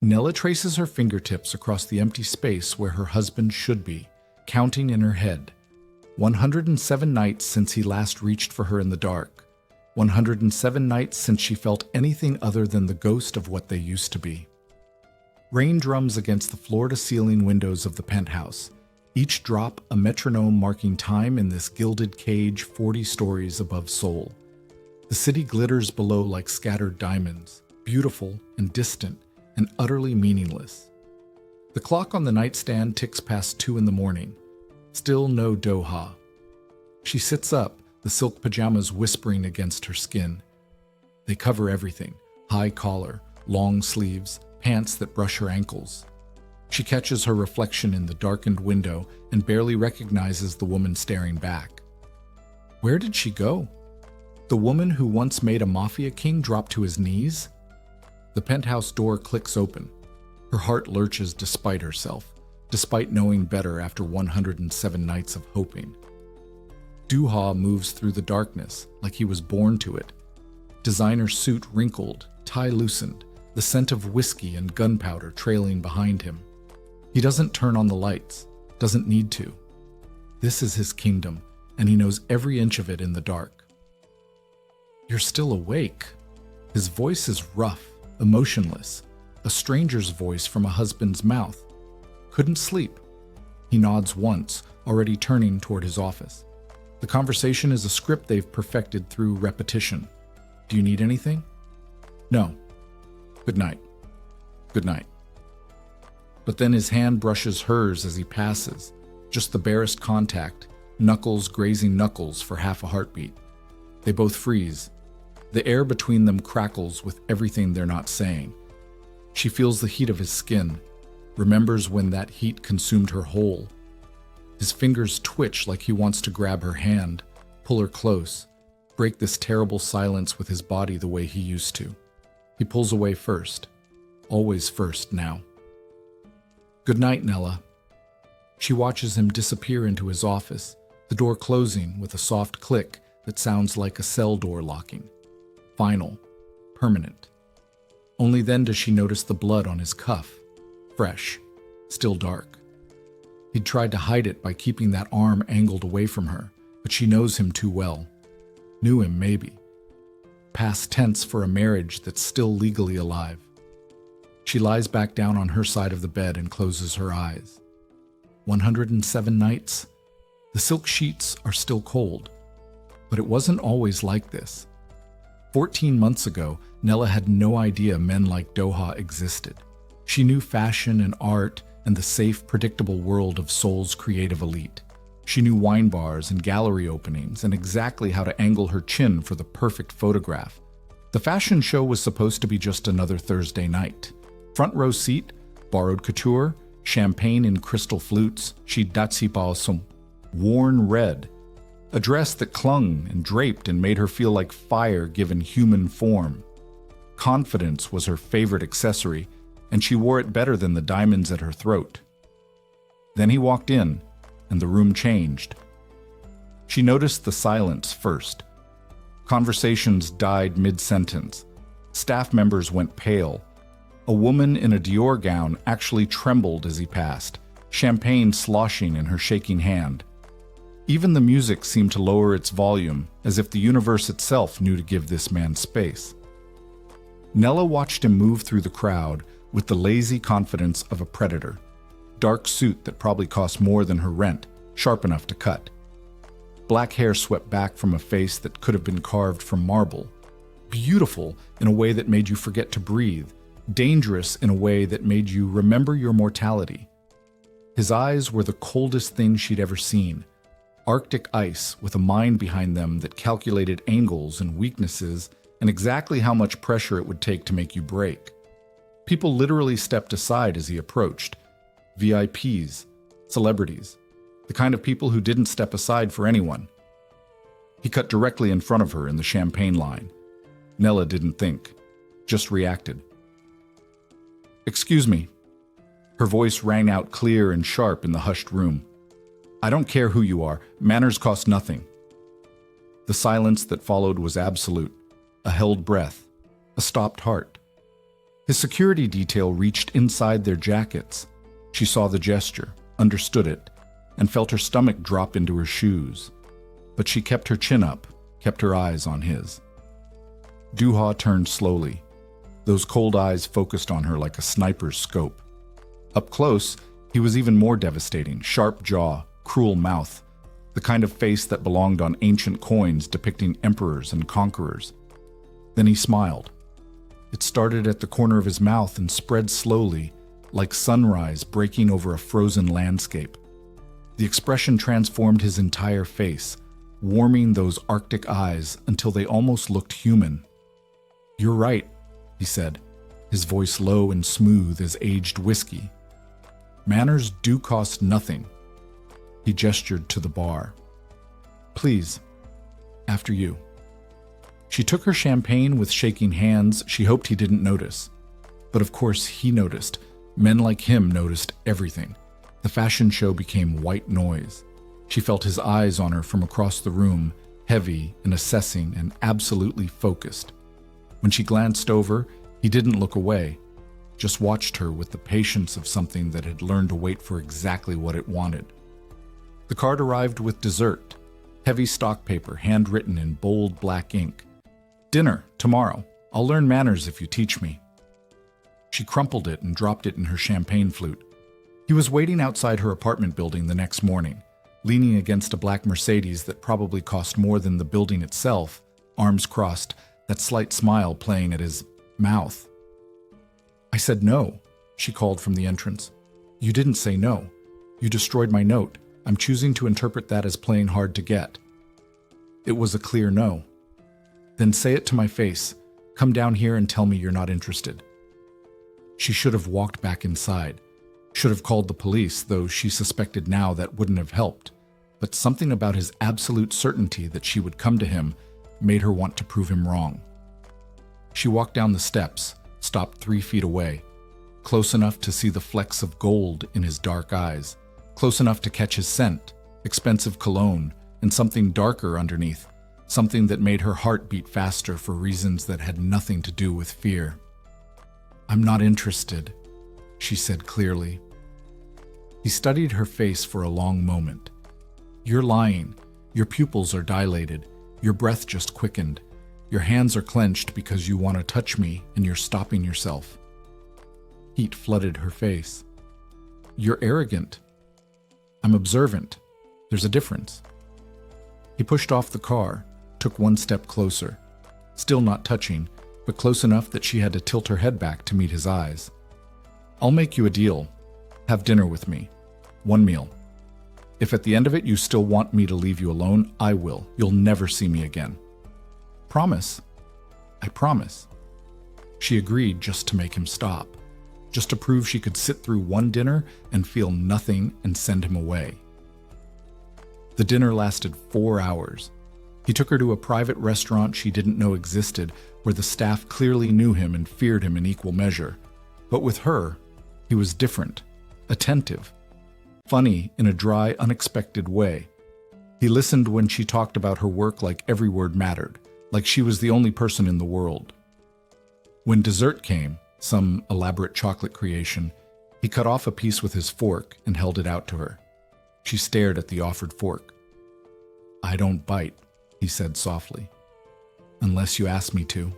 Nella traces her fingertips across the empty space where her husband should be, counting in her head. 107 nights since he last reached for her in the dark. 107 nights since she felt anything other than the ghost of what they used to be. Rain drums against the floor-to-ceiling windows of the penthouse, each drop a metronome marking time in this gilded cage 40 stories above Seoul. The city glitters below like scattered diamonds, beautiful and distant and utterly meaningless. The clock on the nightstand ticks past 2 in the morning. Still no Doha. She sits up, the silk pajamas whispering against her skin. They cover everything: high collar, long sleeves, pants that brush her ankles. She catches her reflection in the darkened window and barely recognizes the woman staring back. Where did she go? The woman who once made a Mafia king drop to his knees? The penthouse door clicks open. Her heart lurches despite herself, despite knowing better after 107 nights of hoping. Doha moves through the darkness like he was born to it. Designer suit wrinkled, tie loosened, the scent of whiskey and gunpowder trailing behind him. He doesn't turn on the lights, doesn't need to. This is his kingdom, and he knows every inch of it in the dark. You're still awake. His voice is rough, emotionless, a stranger's voice from a husband's mouth. Couldn't sleep. He nods once, already turning toward his office. The conversation is a script they've perfected through repetition. Do you need anything? No. Good night. Good night. But then his hand brushes hers as he passes, just the barest contact, knuckles grazing knuckles for half a heartbeat. They both freeze. The air between them crackles with everything they're not saying. She feels the heat of his skin, remembers when that heat consumed her whole. His fingers twitch like he wants to grab her hand, pull her close, break this terrible silence with his body the way he used to. He pulls away first, always first now. Good night, Nella. She watches him disappear into his office, the door closing with a soft click that sounds like a cell door locking. Final, permanent. Only then does she notice the blood on his cuff, fresh, still dark. He'd tried to hide it by keeping that arm angled away from her, but she knows him too well. Knew him, maybe. Past tense for a marriage that's still legally alive. She lies back down on her side of the bed and closes her eyes. 107 nights. The silk sheets are still cold. But it wasn't always like this. 14 months ago, Nella had no idea men like Doha existed. She knew fashion and art and the safe, predictable world of Seoul's creative elite. She knew wine bars and gallery openings and exactly how to angle her chin for the perfect photograph. The fashion show was supposed to be just another Thursday night. Front row seat, borrowed couture, champagne in crystal flutes, shidatsi worn red. A dress that clung and draped and made her feel like fire given human form. Confidence was her favorite accessory, and she wore it better than the diamonds at her throat. Then he walked in, and the room changed. She noticed the silence first. Conversations died mid-sentence. Staff members went pale. A woman in a Dior gown actually trembled as he passed, champagne sloshing in her shaking hand. Even the music seemed to lower its volume, as if the universe itself knew to give this man space. Nella watched him move through the crowd with the lazy confidence of a predator. Dark suit that probably cost more than her rent, sharp enough to cut. Black hair swept back from a face that could have been carved from marble. Beautiful in a way that made you forget to breathe. Dangerous in a way that made you remember your mortality. His eyes were the coldest thing she'd ever seen. Arctic ice with a mind behind them that calculated angles and weaknesses and exactly how much pressure it would take to make you break. People literally stepped aside as he approached. VIPs, celebrities, the kind of people who didn't step aside for anyone. He cut directly in front of her in the champagne line. Nella didn't think, just reacted. Excuse me. Her voice rang out clear and sharp in the hushed room. I don't care who you are. Manners cost nothing. The silence that followed was absolute. A held breath. A stopped heart. His security detail reached inside their jackets. She saw the gesture, understood it, and felt her stomach drop into her shoes. But she kept her chin up, kept her eyes on his. Duha turned slowly. Those cold eyes focused on her like a sniper's scope. Up close, he was even more devastating, sharp jaw, cruel mouth, the kind of face that belonged on ancient coins depicting emperors and conquerors. Then he smiled. It started at the corner of his mouth and spread slowly, like sunrise breaking over a frozen landscape. The expression transformed his entire face, warming those Arctic eyes until they almost looked human. "You're right," he said, his voice low and smooth as aged whiskey. "Manners do cost nothing." He gestured to the bar. "Please, after you." She took her champagne with shaking hands. She hoped he didn't notice. But of course he noticed. Men like him noticed everything. The fashion show became white noise. She felt his eyes on her from across the room, heavy and assessing and absolutely focused. When she glanced over, he didn't look away, just watched her with the patience of something that had learned to wait for exactly what it wanted. The card arrived with dessert, heavy stock paper handwritten in bold black ink. "Dinner, tomorrow. I'll learn manners if you teach me." She crumpled it and dropped it in her champagne flute. He was waiting outside her apartment building the next morning, leaning against a black Mercedes that probably cost more than the building itself, arms crossed, that slight smile playing at his mouth. "I said no," she called from the entrance. "You didn't say no. You destroyed my note. I'm choosing to interpret that as playing hard to get." It was a clear no. "Then say it to my face. Come down here and tell me you're not interested." She should have walked back inside, should have called the police, though she suspected now that wouldn't have helped. But something about his absolute certainty that she would come to him made her want to prove him wrong. She walked down the steps, stopped 3 feet away, close enough to see the flecks of gold in his dark eyes, close enough to catch his scent, expensive cologne, and something darker underneath, something that made her heart beat faster for reasons that had nothing to do with fear. "I'm not interested," she said clearly. He studied her face for a long moment. "You're lying. Your pupils are dilated. Your breath just quickened. Your hands are clenched because you want to touch me and you're stopping yourself." Heat flooded her face. "You're arrogant." "I'm observant. There's a difference." He pushed off the car, took 1 step closer, still not touching, but close enough that she had to tilt her head back to meet his eyes. "I'll make you a deal. Have dinner with me. 1 meal. If at the end of it you still want me to leave you alone, I will. You'll never see me again." "Promise?" "I promise." She agreed just to make him stop, just to prove she could sit through 1 dinner and feel nothing and send him away. The dinner lasted 4 hours. He took her to a private restaurant she didn't know existed, where the staff clearly knew him and feared him in equal measure. But with her, he was different, attentive, funny in a dry, unexpected way. He listened when she talked about her work like every word mattered, like she was the only person in the world. When dessert came, some elaborate chocolate creation, he cut off a piece with his fork and held it out to her. She stared at the offered fork. "I don't bite," he said softly. "Unless you ask me to."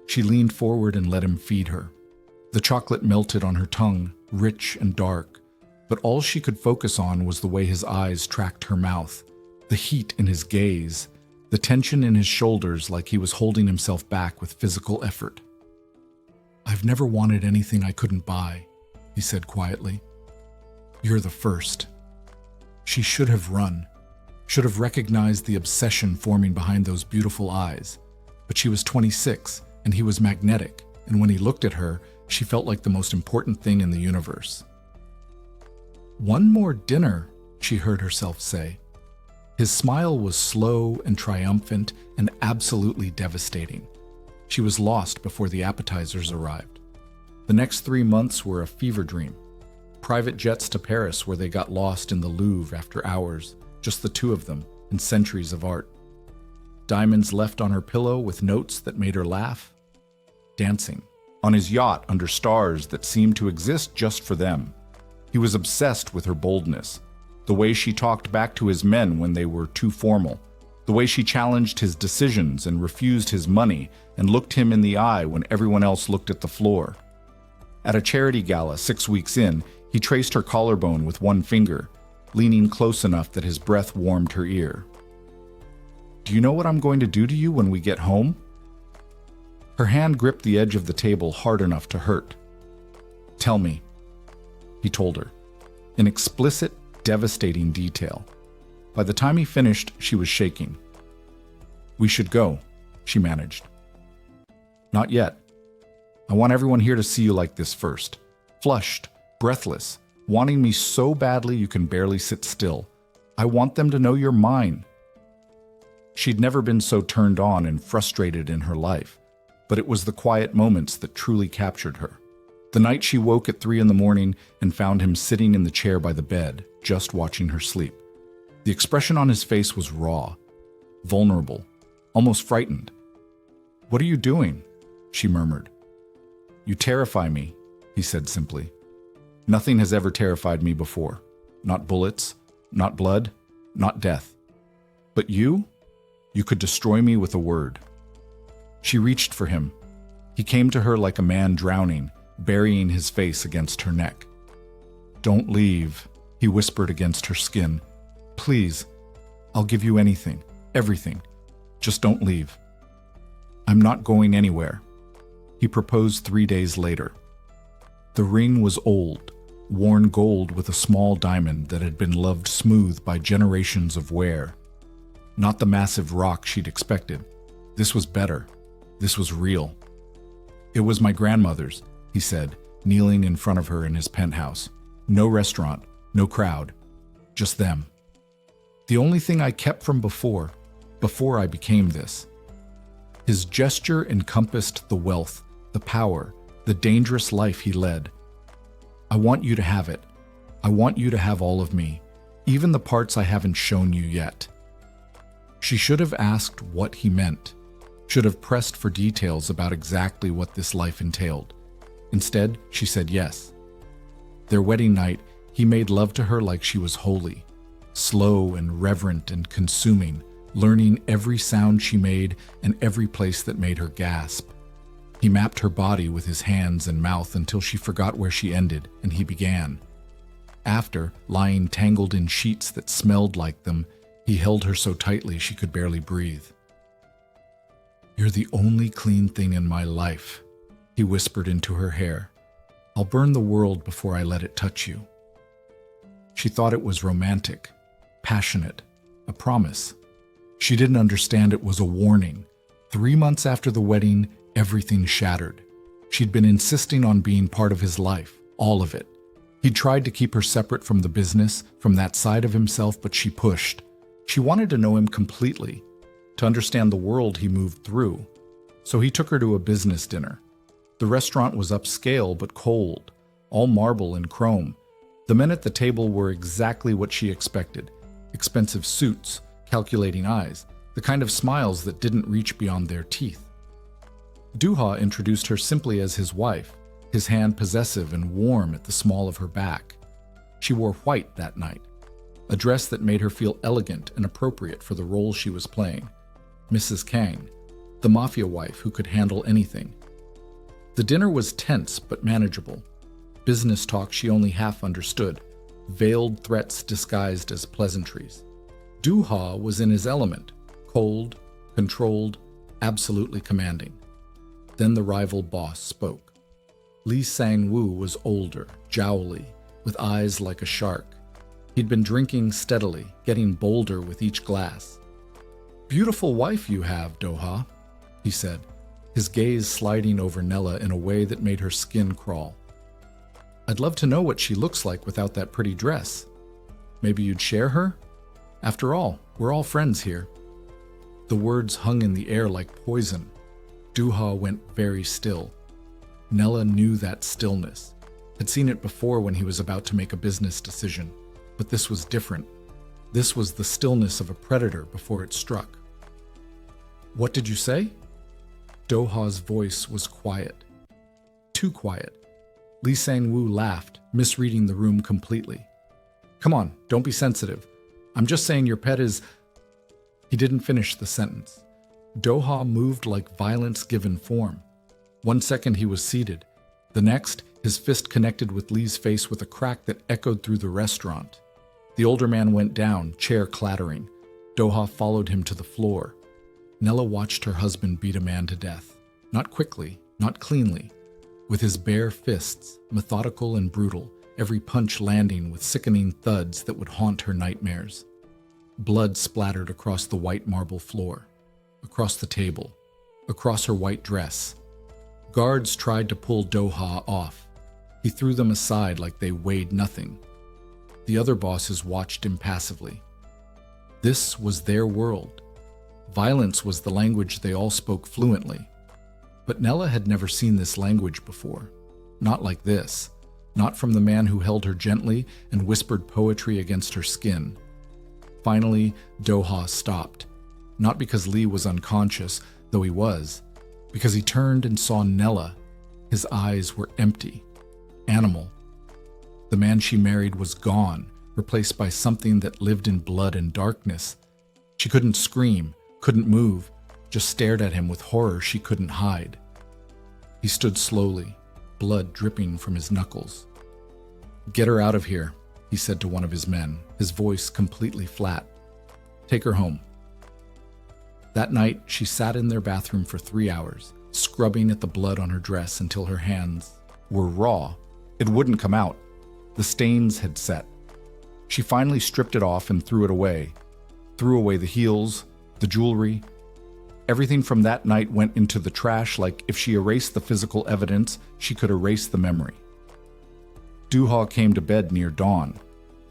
She leaned forward and let him feed her. The chocolate melted on her tongue, rich and dark, but all she could focus on was the way his eyes tracked her mouth, the heat in his gaze, the tension in his shoulders like he was holding himself back with physical effort. "I've never wanted anything I couldn't buy," he said quietly. "You're the first." She should have run, should have recognized the obsession forming behind those beautiful eyes. But she was 26, and he was magnetic, and when he looked at her, she felt like the most important thing in the universe. "1 more dinner," she heard herself say. His smile was slow and triumphant and absolutely devastating. She was lost before the appetizers arrived. The next 3 months were a fever dream. Private jets to Paris where they got lost in the Louvre after hours, just the 2 of them, and centuries of art. Diamonds left on her pillow with notes that made her laugh. Dancing, on his yacht under stars that seemed to exist just for them. He was obsessed with her boldness, the way she talked back to his men when they were too formal, the way she challenged his decisions and refused his money and looked him in the eye when everyone else looked at the floor. At a charity gala 6 weeks in, he traced her collarbone with one finger, leaning close enough that his breath warmed her ear. "Do you know what I'm going to do to you when we get home?" Her hand gripped the edge of the table hard enough to hurt. "Tell me," he told her, in explicit, devastating detail. By the time he finished, she was shaking. "We should go," she managed. "Not yet. I want everyone here to see you like this first. Flushed, breathless, wanting me so badly you can barely sit still. I want them to know you're mine." She'd never been so turned on and frustrated in her life, but it was the quiet moments that truly captured her. The night she woke at 3 a.m. and found him sitting in the chair by the bed, just watching her sleep. The expression on his face was raw, vulnerable, almost frightened. "What are you doing?" she murmured. "You terrify me," he said simply. "Nothing has ever terrified me before. Not bullets, not blood, not death. But you could destroy me with a word." She reached for him. He came to her like a man drowning, burying his face against her neck. "Don't leave," he whispered against her skin. "Please, I'll give you anything, everything. Just don't leave." "I'm not going anywhere," he proposed 3 days later. The ring was old, worn gold with a small diamond that had been loved smooth by generations of wear. Not the massive rock she'd expected. This was better. This was real. "It was my grandmother's," he said, kneeling in front of her in his penthouse. "No restaurant, no crowd, just them. The only thing I kept from before I became this." His gesture encompassed the wealth, the power, the dangerous life he led. "I want you to have it. I want you to have all of me, even the parts I haven't shown you yet." She should have asked what he meant, should have pressed for details about exactly what this life entailed. Instead, she said yes. Their wedding night, he made love to her like she was holy, slow and reverent and consuming, learning every sound she made and every place that made her gasp. He mapped her body with his hands and mouth until she forgot where she ended, and he began. After, lying tangled in sheets that smelled like them, he held her so tightly she could barely breathe. "You're the only clean thing in my life," he whispered into her hair. "I'll burn the world before I let it touch you." She thought it was romantic, passionate, a promise. She didn't understand it was a warning. 3 months after the wedding, everything shattered. She'd been insisting on being part of his life, all of it. He'd tried to keep her separate from the business, from that side of himself, but she pushed. She wanted to know him completely, to understand the world he moved through. So he took her to a business dinner. The restaurant was upscale but cold, all marble and chrome. The men at the table were exactly what she expected. Expensive suits, calculating eyes, the kind of smiles that didn't reach beyond their teeth. Duha introduced her simply as his wife, his hand possessive and warm at the small of her back. She wore white that night, a dress that made her feel elegant and appropriate for the role she was playing. Mrs. Kang, the Mafia wife who could handle anything. The dinner was tense but manageable. Business talk she only half understood, veiled threats disguised as pleasantries. Duha was in his element, cold, controlled, absolutely commanding. Then the rival boss spoke. Lee Sang-woo was older, jowly, with eyes like a shark. He'd been drinking steadily, getting bolder with each glass. "Beautiful wife you have, Doha," he said, his gaze sliding over Nella in a way that made her skin crawl. "I'd love to know what she looks like without that pretty dress. Maybe you'd share her? After all, we're all friends here." The words hung in the air like poison. Duha went very still. Nella knew that stillness, had seen it before when he was about to make a business decision. But this was different. This was the stillness of a predator before it struck. "What did you say?" Doha's voice was quiet. too quiet. Lee Sang-woo laughed, misreading the room completely. Come on, don't be sensitive. I'm just saying your pet is... He didn't finish the sentence. Do-ha moved like violence given form. 1 second he was seated. The next, his fist connected with Lee's face with a crack that echoed through the restaurant. The older man went down, chair clattering. Do-ha followed him to the floor. Nella watched her husband beat a man to death. Not quickly, not cleanly. With his bare fists, methodical and brutal, every punch landing with sickening thuds that would haunt her nightmares. Blood splattered across the white marble floor, across the table, across her white dress. Guards tried to pull Do-ha off. He threw them aside like they weighed nothing. The other bosses watched impassively. This was their world. Violence was the language they all spoke fluently. But Nella had never seen this language before. Not like this. Not from the man who held her gently and whispered poetry against her skin. Finally, Do-ha stopped. Not because Lee was unconscious, though he was. Because he turned and saw Nella. His eyes were empty. Animal. The man she married was gone, replaced by something that lived in blood and darkness. She couldn't scream, couldn't move, just stared at him with horror she couldn't hide. He stood slowly, blood dripping from his knuckles. Get her out of here, he said to one of his men, his voice completely flat. Take her home. That night, she sat in their bathroom for 3 hours, scrubbing at the blood on her dress until her hands were raw. It wouldn't come out. The stains had set. She finally stripped it off and threw it away. Threw away the heels, the jewelry. Everything from that night went into the trash like if she erased the physical evidence, she could erase the memory. Do-ha came to bed near dawn.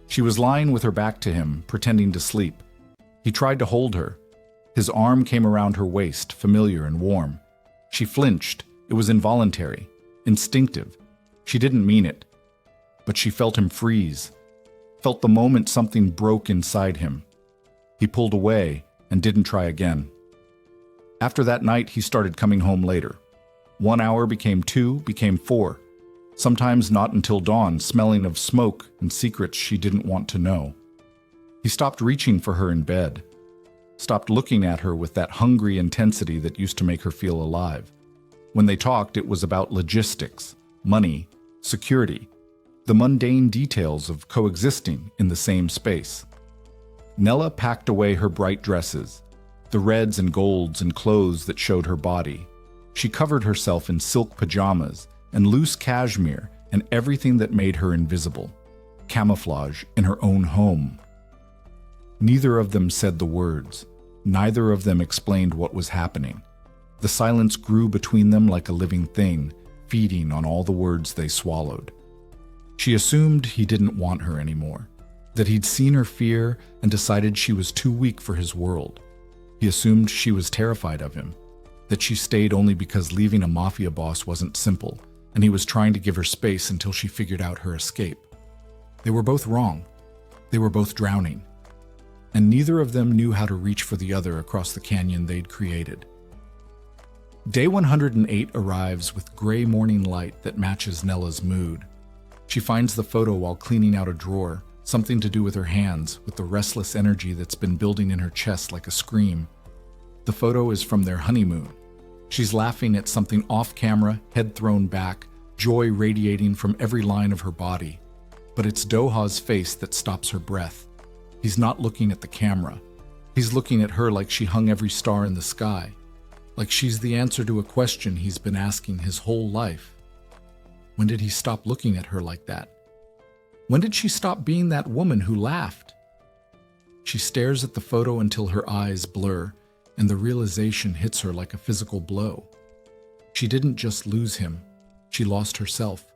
She was lying with her back to him, pretending to sleep. He tried to hold her. His arm came around her waist, familiar and warm. She flinched. It was involuntary, instinctive. She didn't mean it. But she felt him freeze, felt the moment something broke inside him. He pulled away and didn't try again. After that night, he started coming home later. 1 hour became 2, became 4. Sometimes not until dawn, smelling of smoke and secrets she didn't want to know. He stopped reaching for her in bed, stopped looking at her with that hungry intensity that used to make her feel alive. When they talked, it was about logistics, money, security, the mundane details of coexisting in the same space. Nella packed away her bright dresses, the reds and golds and clothes that showed her body. She covered herself in silk pajamas and loose cashmere and everything that made her invisible, camouflage in her own home. Neither of them said the words. Neither of them explained what was happening. The silence grew between them like a living thing, feeding on all the words they swallowed. She assumed he didn't want her anymore, that he'd seen her fear and decided she was too weak for his world. He assumed she was terrified of him, that she stayed only because leaving a mafia boss wasn't simple, and he was trying to give her space until she figured out her escape. They were both wrong. They were both drowning. And neither of them knew how to reach for the other across the canyon they'd created. Day 108 arrives with gray morning light that matches Nella's mood. She finds the photo while cleaning out a drawer, something to do with her hands, with the restless energy that's been building in her chest like a scream. The photo is from their honeymoon. She's laughing at something off camera, head thrown back, joy radiating from every line of her body. But it's Do-ha's face that stops her breath. He's not looking at the camera. He's looking at her like she hung every star in the sky, like she's the answer to a question he's been asking his whole life. When did he stop looking at her like that? When did she stop being that woman who laughed? She stares at the photo until her eyes blur, and the realization hits her like a physical blow. She didn't just lose him, she lost herself.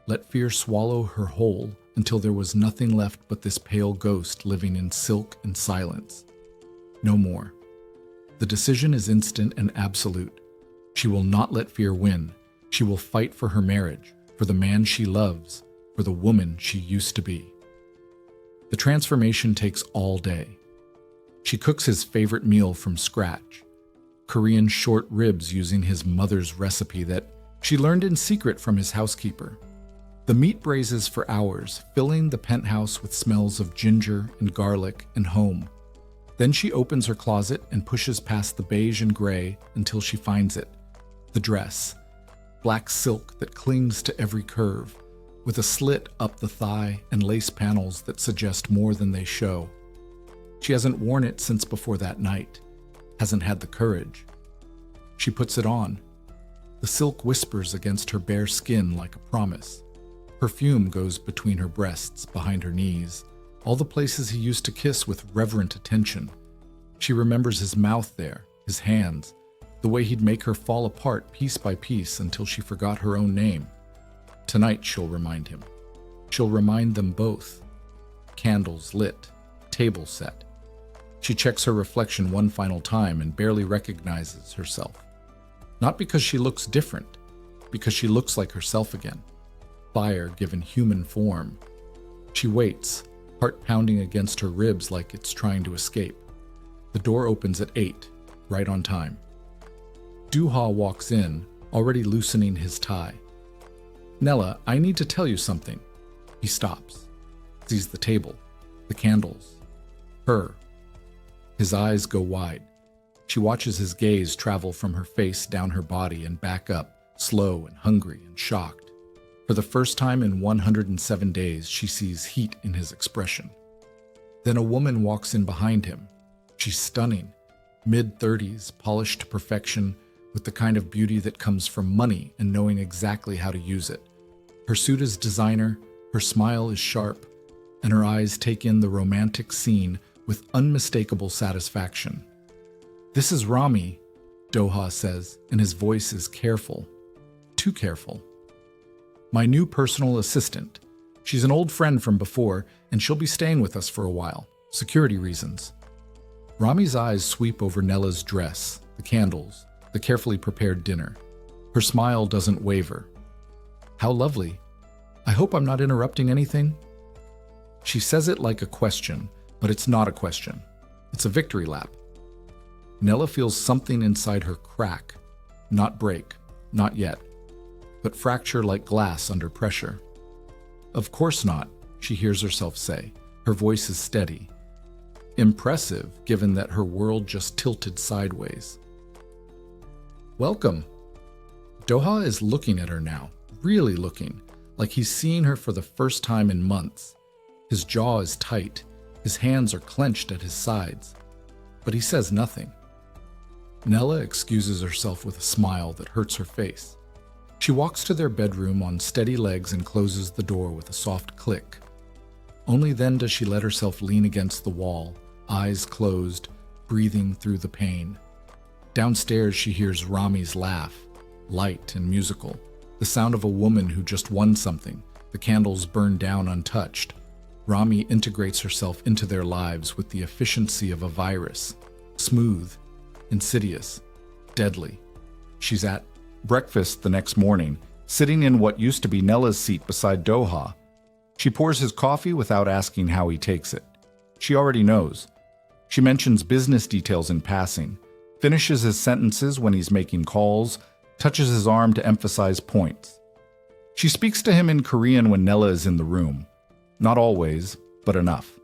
Let fear swallow her whole until there was nothing left but this pale ghost living in silk and silence. No more. The decision is instant and absolute. She will not let fear win. She will fight for her marriage, for the man she loves, for the woman she used to be. The transformation takes all day. She cooks his favorite meal from scratch, Korean short ribs using his mother's recipe that She learned in secret from his housekeeper. The meat braises for hours, filling the penthouse with smells of ginger and garlic and home. Then she opens her closet and pushes past the beige and gray until she finds it. The dress. Black silk that clings to every curve, with a slit up the thigh and lace panels that suggest more than they show. She hasn't worn it since before that night, hasn't had the courage. She puts it on. The silk whispers against her bare skin like a promise. Perfume goes between her breasts, behind her knees, all the places he used to kiss with reverent attention. She remembers his mouth there, his hands, the way he'd make her fall apart piece by piece until she forgot her own name. Tonight she'll remind him. She'll remind them both. Candles lit, table set. She checks her reflection one final time and barely recognizes herself. Not because she looks different, because she looks like herself again. Fire given human form. She waits, heart pounding against her ribs like it's trying to escape. The door opens at 8, right on time. Duha walks in, already loosening his tie. "Nella, I need to tell you something." He stops, sees the table, the candles, her. His eyes go wide. She watches his gaze travel from her face down her body and back up, slow and hungry and shocked. For the first time in 107 days, she sees heat in his expression. Then a woman walks in behind him. She's stunning, mid-30s, polished to perfection, with the kind of beauty that comes from money and knowing exactly how to use it. Her suit is designer, her smile is sharp, and her eyes take in the romantic scene with unmistakable satisfaction. "This is Rami," Doha says, and his voice is careful. Too careful. "My new personal assistant. She's an old friend from before, and she'll be staying with us for a while. Security reasons." Rami's eyes sweep over Nella's dress, the candles, the carefully prepared dinner. Her smile doesn't waver. "How lovely. I hope I'm not interrupting anything?" She says it like a question, but it's not a question. It's a victory lap. Nella feels something inside her crack, not break, not yet, but fracture like glass under pressure. "Of course not," she hears herself say. Her voice is steady. Impressive, given that her world just tilted sideways. "Welcome." Doha is looking at her now, really looking, like he's seeing her for the first time in months. His jaw is tight, his hands are clenched at his sides, but he says nothing. Nella excuses herself with a smile that hurts her face. She walks to their bedroom on steady legs and closes the door with a soft click. Only then does she let herself lean against the wall, eyes closed, breathing through the pain. Downstairs she hears Rami's laugh, light and musical, the sound of a woman who just won something, the candles burn down untouched. Rami integrates herself into their lives with the efficiency of a virus, smooth, insidious, deadly. She's at breakfast the next morning, sitting in what used to be Nella's seat beside Doha. She pours his coffee without asking how he takes it. She already knows. She mentions business details in passing, finishes his sentences when he's making calls, touches his arm to emphasize points. She speaks to him in Korean when Nella is in the room. Not always, but enough.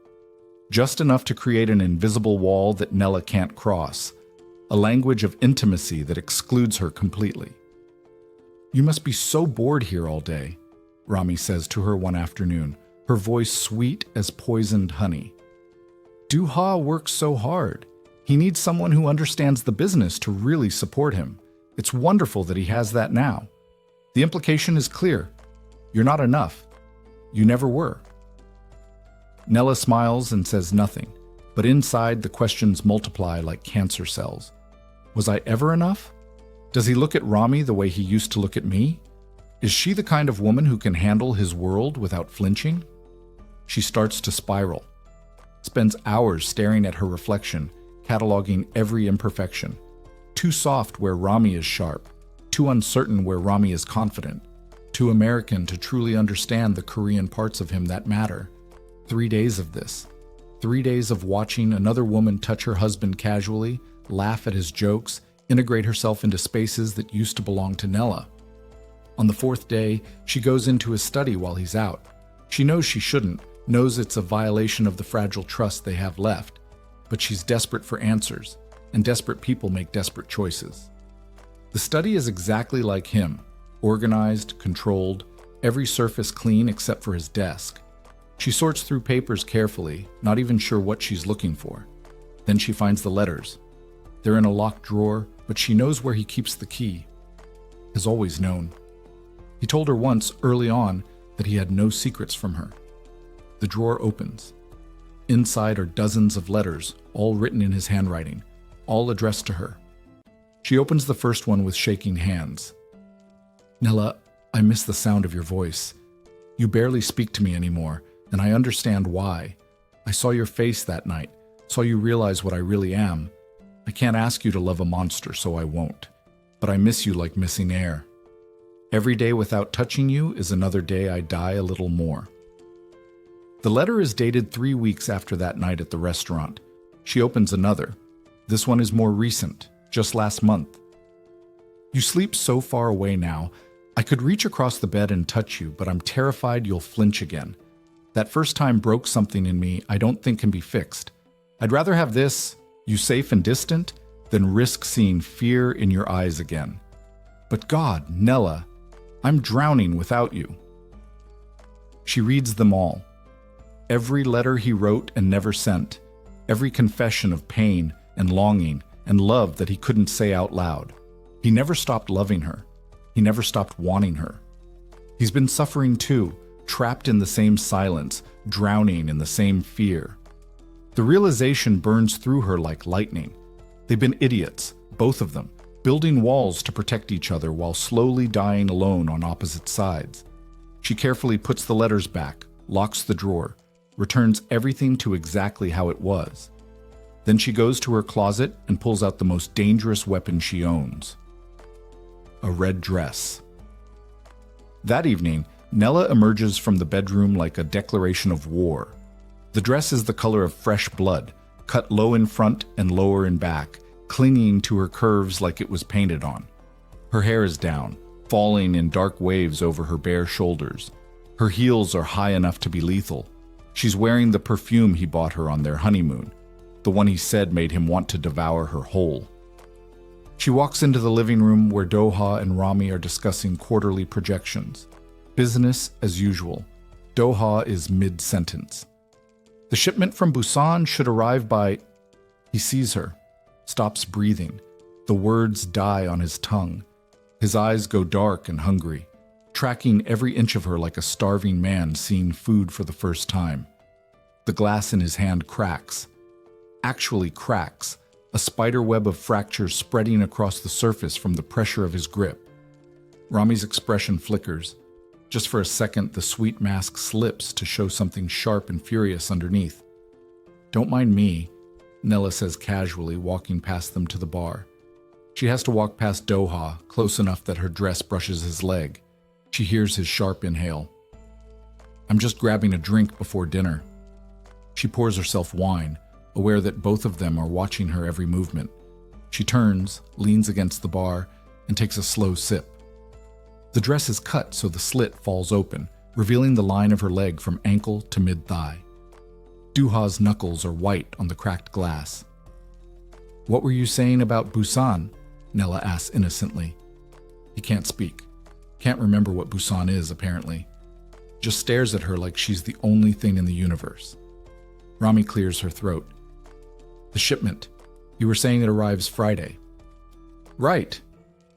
Just enough to create an invisible wall that Nella can't cross, a language of intimacy that excludes her completely. "You must be so bored here all day," Rami says to her one afternoon, her voice sweet as poisoned honey. "Duha works so hard. He needs someone who understands the business to really support him. It's wonderful that he has that now. The implication is clear. You're not enough. You never were." Nella smiles and says nothing, but inside the questions multiply like cancer cells. Was I ever enough? Does he look at Rami the way he used to look at me? Is she the kind of woman who can handle his world without flinching? She starts to spiral, spends hours staring at her reflection, cataloging every imperfection. Too soft where Rami is sharp, too uncertain where Rami is confident, too American to truly understand the Korean parts of him that matter. 3 days of this. 3 days of watching another woman touch her husband casually, laugh at his jokes, integrate herself into spaces that used to belong to Nella. On the fourth day, she goes into his study while he's out. She knows she shouldn't, knows it's a violation of the fragile trust they have left, but she's desperate for answers, and desperate people make desperate choices. The study is exactly like him, organized, controlled, every surface clean except for his desk. She sorts through papers carefully, not even sure what she's looking for. Then she finds the letters. They're in a locked drawer, but she knows where he keeps the key. Has always known. He told her once, early on, that he had no secrets from her. The drawer opens. Inside are dozens of letters, all written in his handwriting, all addressed to her. She opens the first one with shaking hands. Nella, I miss the sound of your voice. You barely speak to me anymore, and I understand why. I saw your face that night, saw you realize what I really am. I can't ask you to love a monster, so I won't. But I miss you like missing air. Every day without touching you is another day I die a little more. The letter is dated 3 weeks after that night at the restaurant. She opens another. This one is more recent, just last month. You sleep so far away now, I could reach across the bed and touch you, but I'm terrified you'll flinch again. That first time broke something in me I don't think can be fixed. I'd rather have this, you safe and distant, than risk seeing fear in your eyes again. But God, Nella, I'm drowning without you. She reads them all. Every letter he wrote and never sent, every confession of pain and longing and love that he couldn't say out loud. He never stopped loving her. He never stopped wanting her. He's been suffering too, trapped in the same silence, drowning in the same fear. The realization burns through her like lightning. They've been idiots, both of them, building walls to protect each other while slowly dying alone on opposite sides. She carefully puts the letters back, locks the drawer, returns everything to exactly how it was. Then she goes to her closet and pulls out the most dangerous weapon she owns. A red dress. That evening, Nella emerges from the bedroom like a declaration of war. The dress is the color of fresh blood, cut low in front and lower in back, clinging to her curves like it was painted on. Her hair is down, falling in dark waves over her bare shoulders. Her heels are high enough to be lethal. She's wearing the perfume he bought her on their honeymoon, the one he said made him want to devour her whole. She walks into the living room where Doha and Rami are discussing quarterly projections. Business as usual. Doha is mid-sentence. The shipment from Busan should arrive by... He sees her, stops breathing. The words die on his tongue. His eyes go dark and hungry, tracking every inch of her like a starving man seeing food for the first time. The glass in his hand cracks. Actually cracks, a spider web of fractures spreading across the surface from the pressure of his grip. Rami's expression flickers. Just for a second, the sweet mask slips to show something sharp and furious underneath. Don't mind me, Nella says casually, walking past them to the bar. She has to walk past Doha, close enough that her dress brushes his leg. She hears his sharp inhale. I'm just grabbing a drink before dinner. She pours herself wine, aware that both of them are watching her every movement. She turns, leans against the bar, and takes a slow sip. The dress is cut so the slit falls open, revealing the line of her leg from ankle to mid-thigh. Doha's knuckles are white on the cracked glass. What were you saying about Busan? Nella asks innocently. He can't speak. Can't remember what Busan is, apparently. Just stares at her like she's the only thing in the universe. Rami clears her throat. The shipment. You were saying it arrives Friday. Right,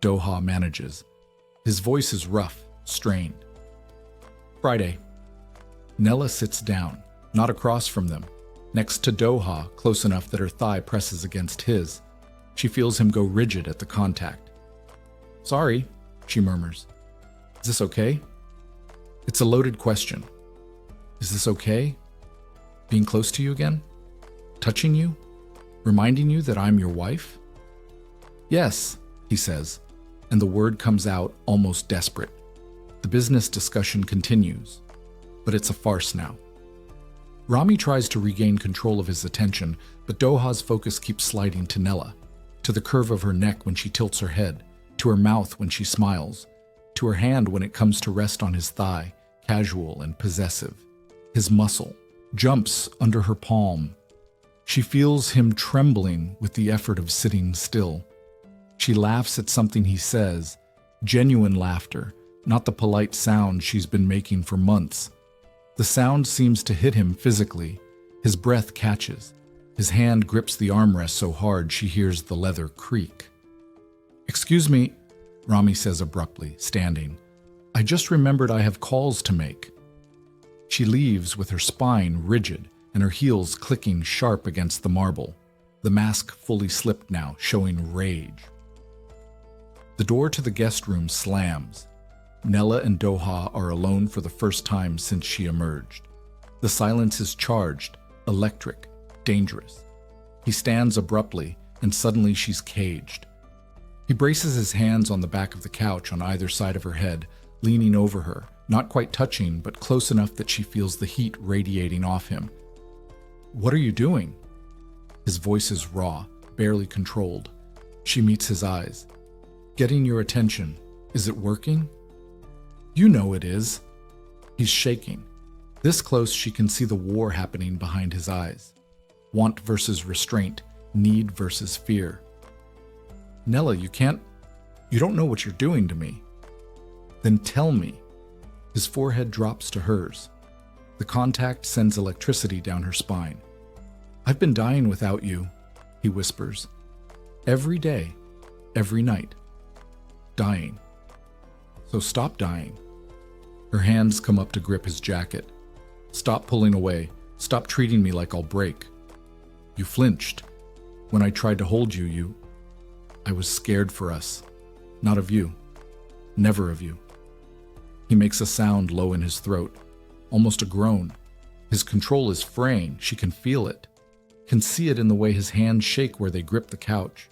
Doha manages. His voice is rough, strained. Friday. Nella sits down, not across from them, next to Doha, close enough that her thigh presses against his. She feels him go rigid at the contact. Sorry, she murmurs. Is this okay? It's a loaded question. Is this okay? Being close to you again? Touching you? Reminding you that I'm your wife? Yes, he says, and the word comes out almost desperate. The business discussion continues, but it's a farce now. Rami tries to regain control of his attention, but Doha's focus keeps sliding to Nella, to the curve of her neck when she tilts her head, to her mouth when she smiles. to her hand when it comes to rest on his thigh, casual and possessive. His muscle jumps under her palm. She feels him trembling with the effort of sitting still. She laughs at something he says, genuine laughter, not the polite sound she's been making for months. The sound seems to hit him physically. His breath catches. His hand grips the armrest so hard she hears the leather creak. "Excuse me," Rami says abruptly, standing. "I just remembered I have calls to make." She leaves with her spine rigid and her heels clicking sharp against the marble. The mask fully slipped now, showing rage. The door to the guest room slams. Nella and Doha are alone for the first time since she emerged. The silence is charged, electric, dangerous. He stands abruptly, and suddenly she's caged. He braces his hands on the back of the couch on either side of her head, leaning over her, not quite touching, but close enough that she feels the heat radiating off him. "What are you doing?" His voice is raw, barely controlled. She meets his eyes. "Getting your attention. Is it working?" "You know it is." He's shaking. This close, she can see the war happening behind his eyes. Want versus restraint, need versus fear. "Nella, you don't know what you're doing to me." "Then tell me." His forehead drops to hers. The contact sends electricity down her spine. "I've been dying without you," he whispers. "Every day, every night. Dying. So stop dying." Her hands come up to grip his jacket. "Stop pulling away. Stop treating me like I'll break. You flinched. When I tried to hold you, I was scared for us. Not of you. Never of you." He makes a sound low in his throat, almost a groan. His control is fraying. She can feel it. Can see it in the way his hands shake where they grip the couch.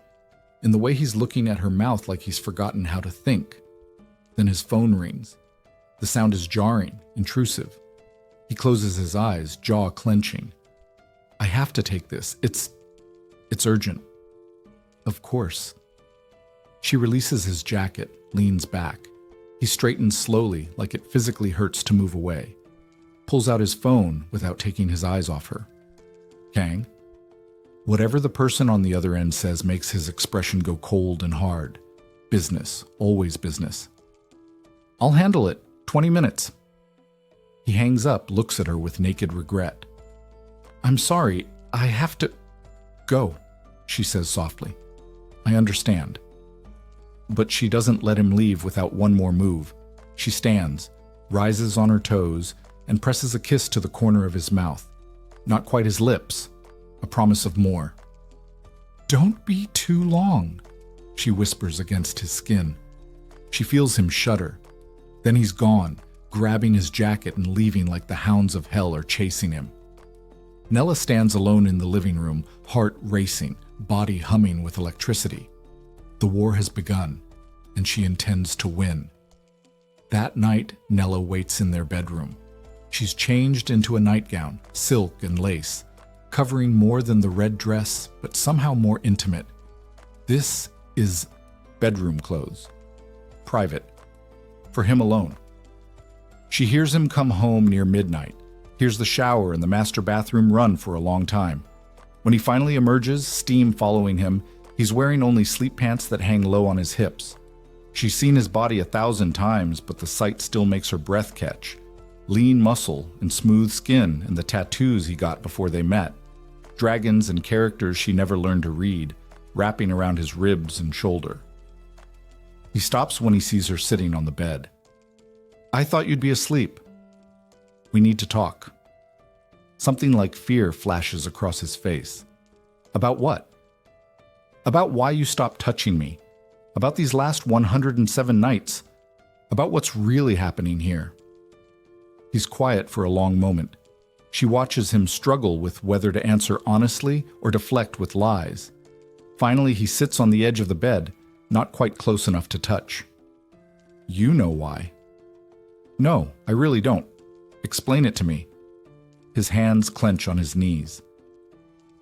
In the way he's looking at her mouth like he's forgotten how to think. Then his phone rings. The sound is jarring, intrusive. He closes his eyes, jaw clenching. "I have to take this. It's urgent." "Of course." She releases his jacket, leans back. He straightens slowly, like it physically hurts to move away. Pulls out his phone without taking his eyes off her. "Kang?" Whatever the person on the other end says makes his expression go cold and hard. Business, always business. "I'll handle it. 20 minutes. He hangs up, looks at her with naked regret. "I'm sorry, I have to go," she says softly. "I understand." But she doesn't let him leave without one more move. She stands, rises on her toes, and presses a kiss to the corner of his mouth. Not quite his lips, a promise of more. "Don't be too long," she whispers against his skin. She feels him shudder. Then he's gone, grabbing his jacket and leaving like the hounds of hell are chasing him. Nella stands alone in the living room, heart racing, body humming with electricity. The war has begun, and she intends to win. That night, Nella waits in their bedroom. She's changed into a nightgown, silk and lace, covering more than the red dress, but somehow more intimate. This is bedroom clothes. Private. For him alone. She hears him come home near midnight, hears the shower and the master bathroom run for a long time. When he finally emerges, steam following him, he's wearing only sleep pants that hang low on his hips. She's seen his body 1,000 times, but the sight still makes her breath catch. Lean muscle and smooth skin and the tattoos he got before they met. Dragons and characters she never learned to read, wrapping around his ribs and shoulder. He stops when he sees her sitting on the bed. "I thought you'd be asleep. We need to talk." Something like fear flashes across his face. "About what?" "About why you stopped touching me. About these last 107 nights. About what's really happening here." He's quiet for a long moment. She watches him struggle with whether to answer honestly or deflect with lies. Finally, he sits on the edge of the bed, not quite close enough to touch. "You know why." "No, I really don't. Explain it to me." His hands clench on his knees.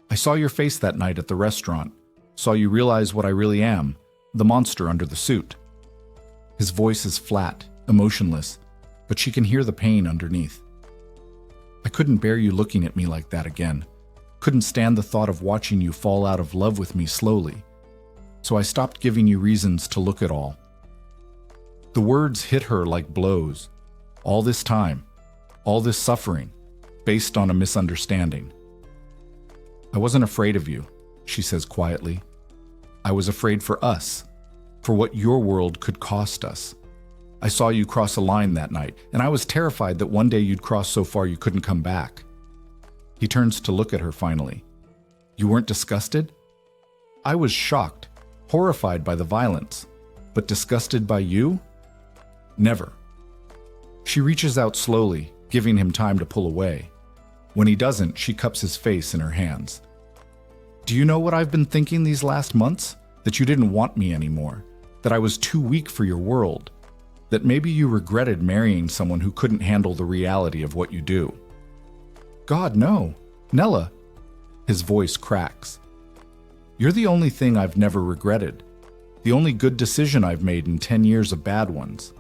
"I saw your face that night at the restaurant. Saw you realize what I really am, the monster under the suit." His voice is flat, emotionless, but she can hear the pain underneath. I couldn't bear you looking at me like that again. Couldn't stand the thought of watching you fall out of love with me slowly. So I stopped giving you reasons to look at all. The words hit her like blows. All this time, all this suffering, based on a misunderstanding. I wasn't afraid of you, she says quietly. I was afraid for us, for what your world could cost us. I saw you cross a line that night, and I was terrified that one day you'd cross so far you couldn't come back. He turns to look at her finally. You weren't disgusted? I was shocked, horrified by the violence, but disgusted by you? Never. She reaches out slowly, giving him time to pull away. When he doesn't, she cups his face in her hands. Do you know what I've been thinking these last months? That you didn't want me anymore. That I was too weak for your world. That maybe you regretted marrying someone who couldn't handle the reality of what you do. God, no. Nella. His voice cracks. You're the only thing I've never regretted. The only good decision I've made in 10 years of bad ones.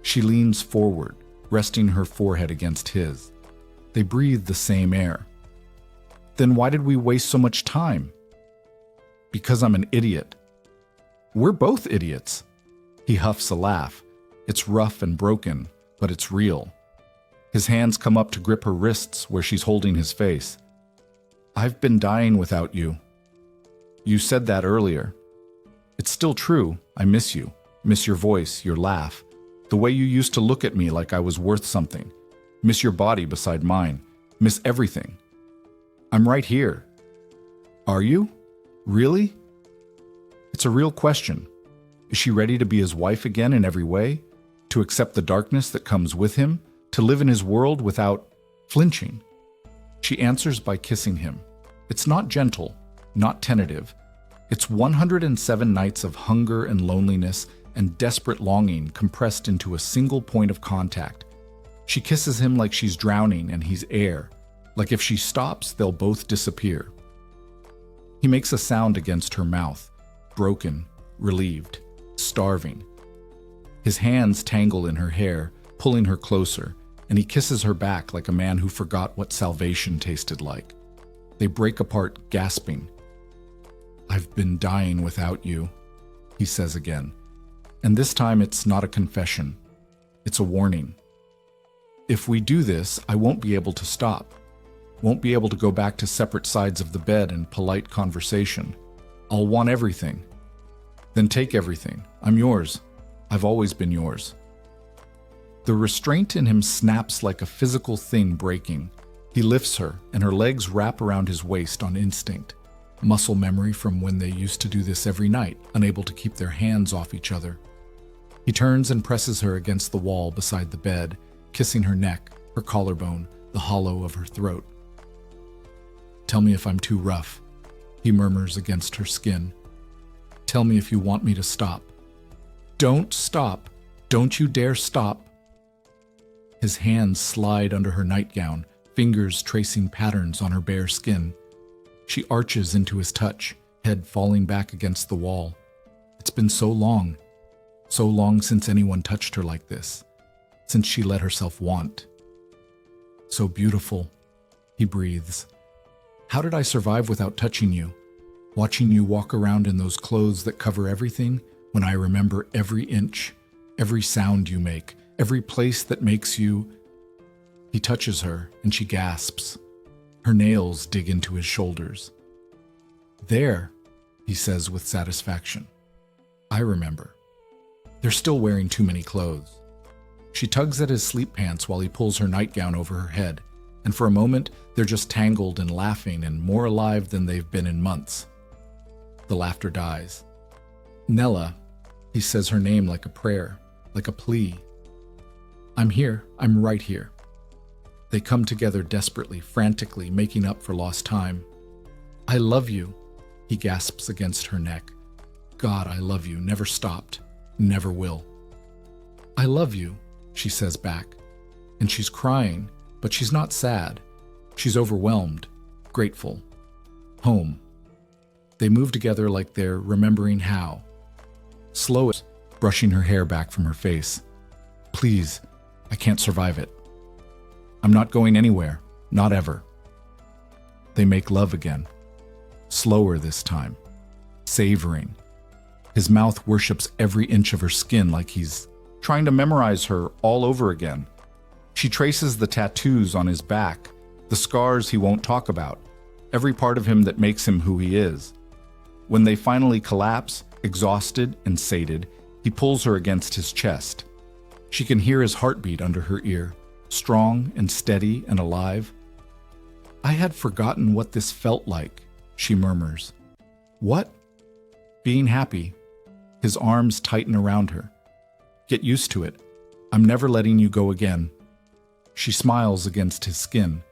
She leans forward, resting her forehead against his. They breathe the same air. Then why did we waste so much time? Because I'm an idiot. We're both idiots. He huffs a laugh. It's rough and broken, but it's real. His hands come up to grip her wrists where she's holding his face. I've been dying without you. You said that earlier. It's still true. I miss you. Miss your voice, your laugh. The way you used to look at me like I was worth something. Miss your body beside mine. Miss everything. I'm right here. Are you? Really? It's a real question. Is she ready to be his wife again in every way? To accept the darkness that comes with him? To live in his world without flinching? She answers by kissing him. It's not gentle, not tentative. It's 107 nights of hunger and loneliness and desperate longing compressed into a single point of contact. She kisses him like she's drowning and he's air, like if she stops, they'll both disappear. He makes a sound against her mouth, broken, relieved, starving. His hands tangle in her hair, pulling her closer, and he kisses her back like a man who forgot what salvation tasted like. They break apart, gasping. I've been dying without you, he says again. And this time it's not a confession. It's a warning. If we do this, I won't be able to stop. Won't be able to go back to separate sides of the bed and polite conversation. I'll want everything. Then take everything. I'm yours. I've always been yours. The restraint in him snaps like a physical thing breaking. He lifts her, and her legs wrap around his waist on instinct. Muscle memory from when they used to do this every night, unable to keep their hands off each other. He turns and presses her against the wall beside the bed, kissing her neck, her collarbone, the hollow of her throat. Tell me if I'm too rough, he murmurs against her skin. Tell me if you want me to stop. Don't stop. Don't you dare stop. His hands slide under her nightgown, fingers tracing patterns on her bare skin. She arches into his touch, head falling back against the wall. It's been so long since anyone touched her like this, since she let herself want. So beautiful, he breathes. How did I survive without touching you? Watching you walk around in those clothes that cover everything, when I remember every inch, every sound you make, every place that makes you... He touches her, and she gasps. Her nails dig into his shoulders. There, he says with satisfaction. I remember. They're still wearing too many clothes. She tugs at his sleep pants while he pulls her nightgown over her head, and for a moment, they're just tangled and laughing and more alive than they've been in months. The laughter dies. Nella, he says her name like a prayer, like a plea. I'm here. I'm right here. They come together desperately, frantically, making up for lost time. I love you, he gasps against her neck. God, I love you. Never stopped. Never will. I love you, she says back. And she's crying, but she's not sad. She's overwhelmed, grateful. Home. They move together like they're remembering how. Slow, brushing her hair back from her face. Please, I can't survive it. I'm not going anywhere, not ever. They make love again, slower this time, savoring. His mouth worships every inch of her skin like he's trying to memorize her all over again. She traces the tattoos on his back, the scars he won't talk about, every part of him that makes him who he is. When they finally collapse, exhausted and sated, he pulls her against his chest. She can hear his heartbeat under her ear, strong and steady and alive. I had forgotten what this felt like, she murmurs. What? Being happy. His arms tighten around her. Get used to it. I'm never letting you go again. She smiles against his skin.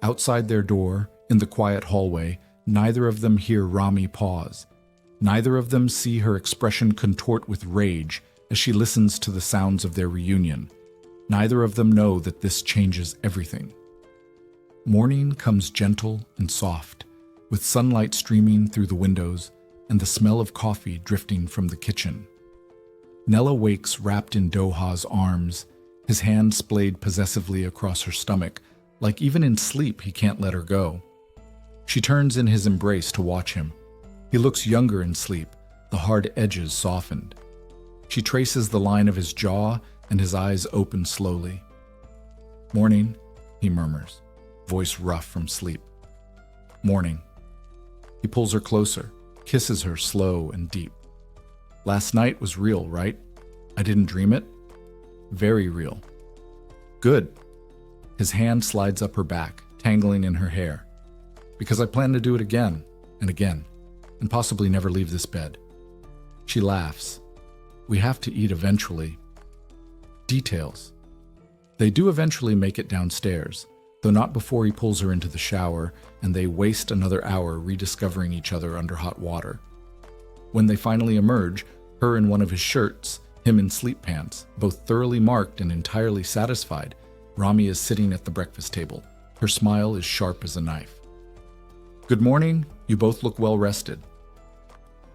Outside their door, in the quiet hallway, neither of them hear Rami pause. Neither of them see her expression contort with rage as she listens to the sounds of their reunion. Neither of them know that this changes everything. Morning comes gentle and soft, with sunlight streaming through the windows and the smell of coffee drifting from the kitchen. Nella wakes wrapped in Doha's arms, his hand splayed possessively across her stomach, like even in sleep he can't let her go. She turns in his embrace to watch him. He looks younger in sleep, the hard edges softened. She traces the line of his jaw and his eyes open slowly. Morning, he murmurs, voice rough from sleep. Morning. He pulls her closer, kisses her slow and deep. Last night was real, right? I didn't dream it? Very real. Good. His hand slides up her back, tangling in her hair. Because I plan to do it again and again, and possibly never leave this bed. She laughs. We have to eat eventually. Details. They do eventually make it downstairs, though not before he pulls her into the shower, and they waste another hour rediscovering each other under hot water. When they finally emerge, her in one of his shirts, him in sleep pants, both thoroughly marked and entirely satisfied, Rami is sitting at the breakfast table. Her smile is sharp as a knife. Good morning, you both look well rested.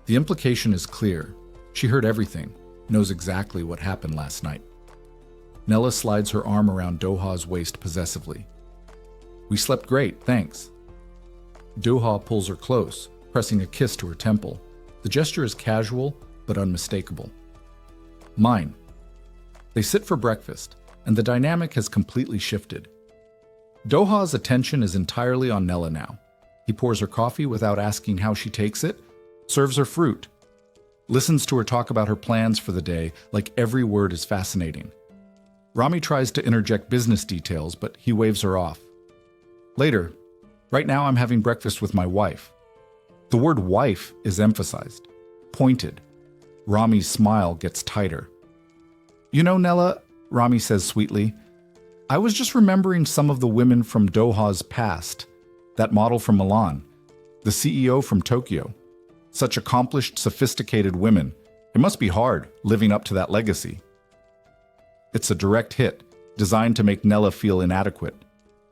The implication is clear. She heard everything, knows exactly what happened last night. Nella slides her arm around Doha's waist possessively. We slept great, thanks. Doha pulls her close, pressing a kiss to her temple. The gesture is casual, but unmistakable. Mine. They sit for breakfast, and the dynamic has completely shifted. Doha's attention is entirely on Nella now. He pours her coffee without asking how she takes it, serves her fruit, listens to her talk about her plans for the day like every word is fascinating. Rami tries to interject business details, but he waves her off. Later. Right now I'm having breakfast with my wife. The word wife is emphasized, pointed. Rami's smile gets tighter. You know, Nella, Rami says sweetly, I was just remembering some of the women from Doha's past. That model from Milan, the CEO from Tokyo. Such accomplished, sophisticated women. It must be hard living up to that legacy. It's a direct hit, designed to make Nella feel inadequate,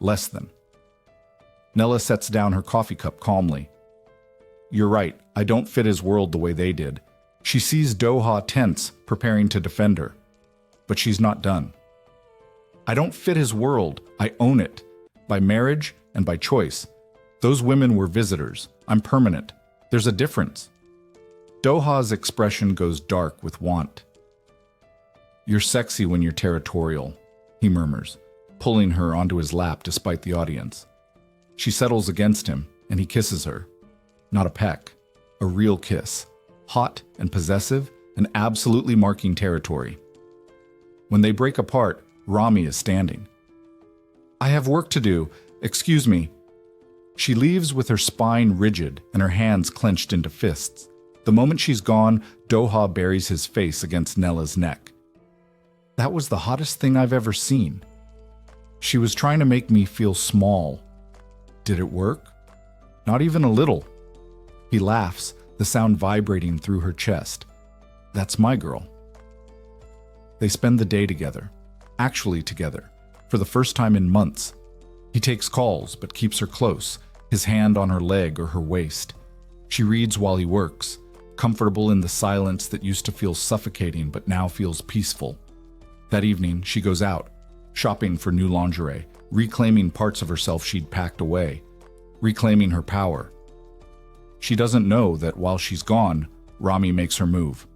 less than. Nella sets down her coffee cup calmly. You're right, I don't fit his world the way they did. She sees Doha tense, preparing to defend her. But she's not done. I don't fit his world, I own it. By marriage and by choice. Those women were visitors. I'm permanent. There's a difference. Doha's expression goes dark with want. You're sexy when you're territorial, he murmurs, pulling her onto his lap despite the audience. She settles against him, and he kisses her. Not a peck, a real kiss, hot and possessive and absolutely marking territory. When they break apart, Rami is standing. I have work to do. Excuse me. She leaves with her spine rigid and her hands clenched into fists. The moment she's gone, Doha buries his face against Nella's neck. That was the hottest thing I've ever seen. She was trying to make me feel small. Did it work? Not even a little. He laughs, the sound vibrating through her chest. That's my girl. They spend the day together, actually together, for the first time in months. He takes calls, but keeps her close, his hand on her leg or her waist. She reads while he works, comfortable in the silence that used to feel suffocating but now feels peaceful. That evening, she goes out, shopping for new lingerie, reclaiming parts of herself she'd packed away, reclaiming her power. She doesn't know that while she's gone, Rami makes her move.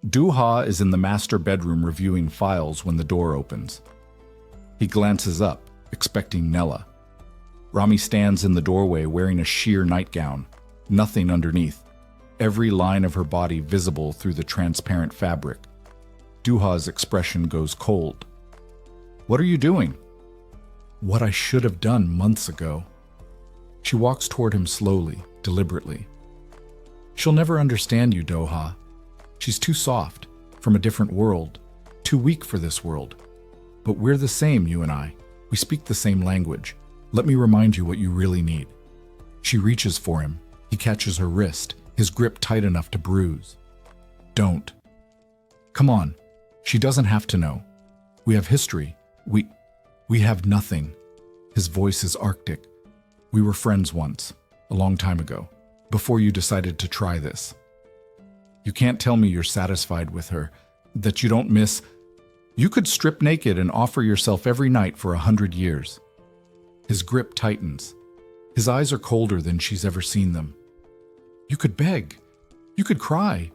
Duha is in the master bedroom reviewing files when the door opens. He glances up, expecting Nella. Rami stands in the doorway wearing a sheer nightgown, nothing underneath, every line of her body visible through the transparent fabric. Duha's expression goes cold. "What are you doing?" "What I should have done months ago." She walks toward him slowly, deliberately. "She'll never understand you, Doha. She's too soft, from a different world, too weak for this world. But we're the same, you and I. We speak the same language. Let me remind you what you really need." She reaches for him. He catches her wrist, his grip tight enough to bruise. "Don't. Come on. She doesn't have to know. We have history. We have nothing." His voice is arctic. "We were friends once, a long time ago, before you decided to try this. You can't tell me you're satisfied with her, that you don't miss. You could strip naked and offer yourself every night for 100 years. His grip tightens. His eyes are colder than she's ever seen them. "You could beg. You could cry.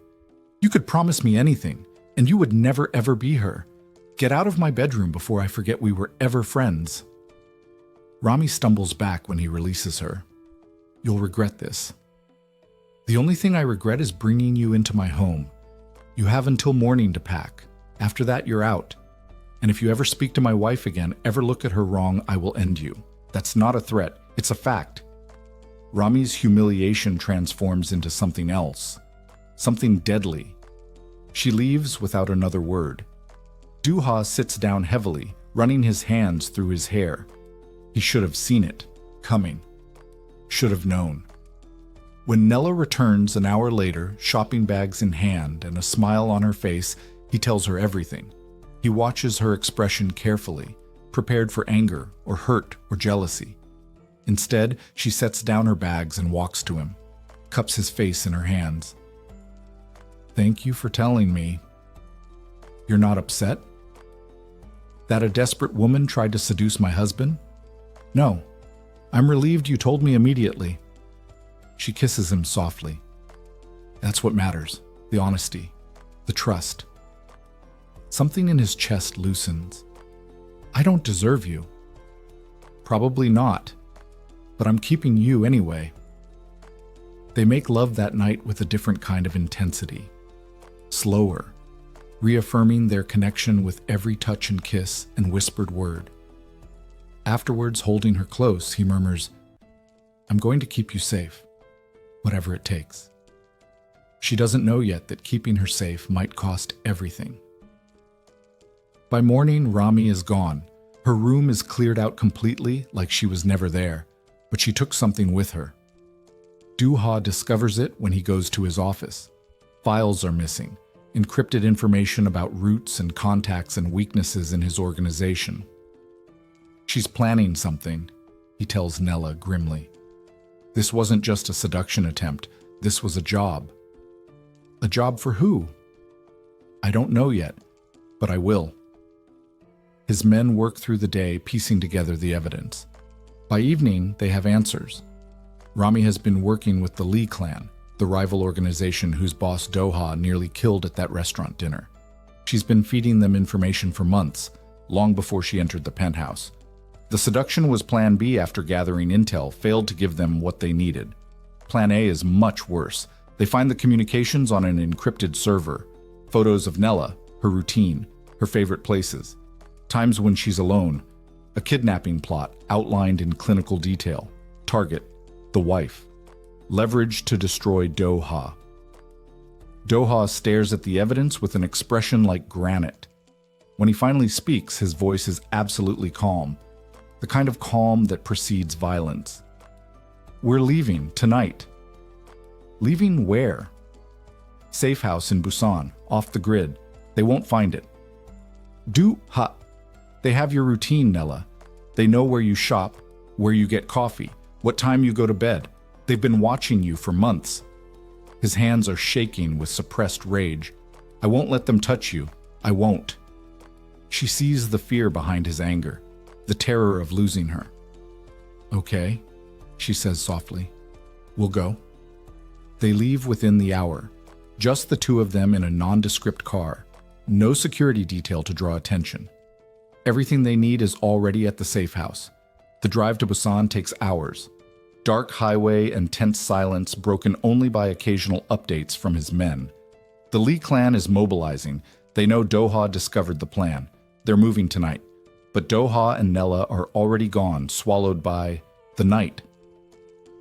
You could promise me anything, and you would never ever be her. Get out of my bedroom before I forget we were ever friends." Rami stumbles back when he releases her. "You'll regret this. The only thing I regret is bringing you into my home. You have until morning to pack. After that, you're out. And if you ever speak to my wife again, ever look at her wrong, I will end you. That's not a threat. It's a fact." Rami's humiliation transforms into something else, something deadly. She leaves without another word. Duha sits down heavily, running his hands through his hair. He should have seen it, coming. Should have known. When Nella returns an hour later, shopping bags in hand and a smile on her face, he tells her everything. He watches her expression carefully, prepared for anger or hurt or jealousy. Instead, she sets down her bags and walks to him, cups his face in her hands. "Thank you for telling me. You're not upset? That a desperate woman tried to seduce my husband? No. I'm relieved you told me immediately." She kisses him softly. That's what matters, the honesty, the trust. Something in his chest loosens. "I don't deserve you." "Probably not, but I'm keeping you anyway." They make love that night with a different kind of intensity. Slower, reaffirming their connection with every touch and kiss and whispered word. Afterwards, holding her close, he murmurs, "I'm going to keep you safe, whatever it takes." She doesn't know yet that keeping her safe might cost everything. By morning, Rami is gone. Her room is cleared out completely, like she was never there, but she took something with her. Duha discovers it when he goes to his office. Files are missing, encrypted information about roots and contacts and weaknesses in his organization. "She's planning something," he tells Nella grimly. "This wasn't just a seduction attempt. This was a job." "A job for who?" "I don't know yet, but I will." His men work through the day, piecing together the evidence. By evening, they have answers. Rami has been working with the Lee clan, the rival organization whose boss Doha nearly killed at that restaurant dinner. She's been feeding them information for months, long before she entered the penthouse. The seduction was Plan B after gathering intel failed to give them what they needed. Plan A is much worse. They find the communications on an encrypted server, photos of Nella, her routine, her favorite places, times when she's alone, a kidnapping plot outlined in clinical detail, target, the wife, leverage to destroy Doha. Doha stares at the evidence with an expression like granite. When he finally speaks, his voice is absolutely calm, the kind of calm that precedes violence. "We're leaving tonight." "Leaving where?" "Safe house in Busan, off the grid. They won't find it." "Doha, they have your routine, Nella. They know where you shop, where you get coffee, what time you go to bed. They've been watching you for months." His hands are shaking with suppressed rage. I won't let them touch you. I won't. She sees the fear behind his anger, the terror of losing her. Okay, she says softly. We'll go. They leave within the hour, just the two of them in a nondescript car, no security detail to draw attention. Everything they need is already at the safe house. The drive to Busan takes hours. Dark highway and tense silence broken only by occasional updates from his men. The Lee clan is mobilizing. They know Doha discovered the plan. They're moving tonight. But Doha and Nella are already gone, swallowed by the night.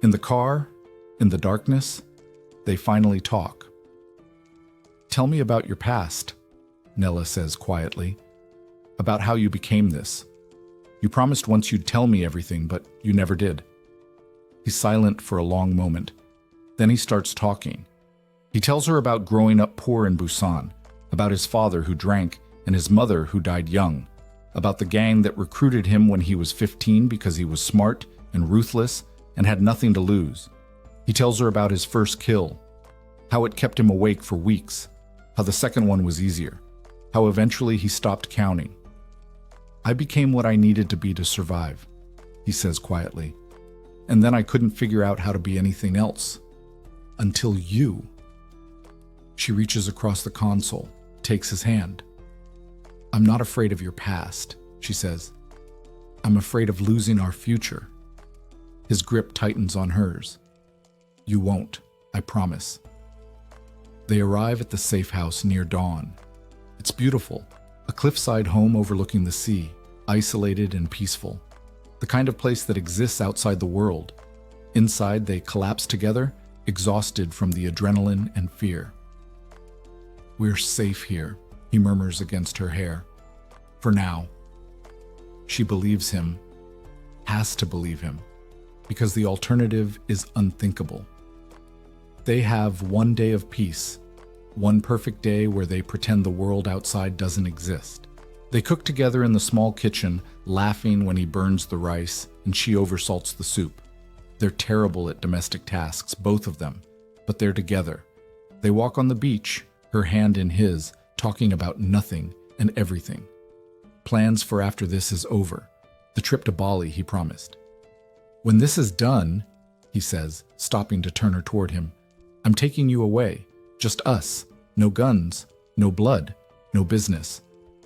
In the car, in the darkness, they finally talk. Tell me about your past, Nella says quietly. About how you became this. You promised once you'd tell me everything, but you never did. He's silent for a long moment. Then he starts talking. He tells her about growing up poor in Busan, about his father who drank and his mother who died young, about the gang that recruited him when he was 15 because he was smart and ruthless and had nothing to lose. He tells her about his first kill, how it kept him awake for weeks, how the second one was easier, how eventually he stopped counting. I became what I needed to be to survive, he says quietly. And then I couldn't figure out how to be anything else. Until you. She reaches across the console, takes his hand. I'm not afraid of your past, she says. I'm afraid of losing our future. His grip tightens on hers. You won't, I promise. They arrive at the safe house near dawn. It's beautiful, a cliffside home overlooking the sea, isolated and peaceful. The kind of place that exists outside the world. Inside, they collapse together, exhausted from the adrenaline and fear. We're safe here, he murmurs against her hair. For now. She believes him, has to believe him, because the alternative is unthinkable. They have one day of peace, one perfect day where they pretend the world outside doesn't exist. They cook together in the small kitchen, laughing when he burns the rice and she oversalts the soup. They're terrible at domestic tasks, both of them, but they're together. They walk on the beach, her hand in his, talking about nothing and everything. Plans for after this is over. The trip to Bali, he promised. When this is done, he says, stopping to turn her toward him, I'm taking you away. Just us. No guns, no blood, no business.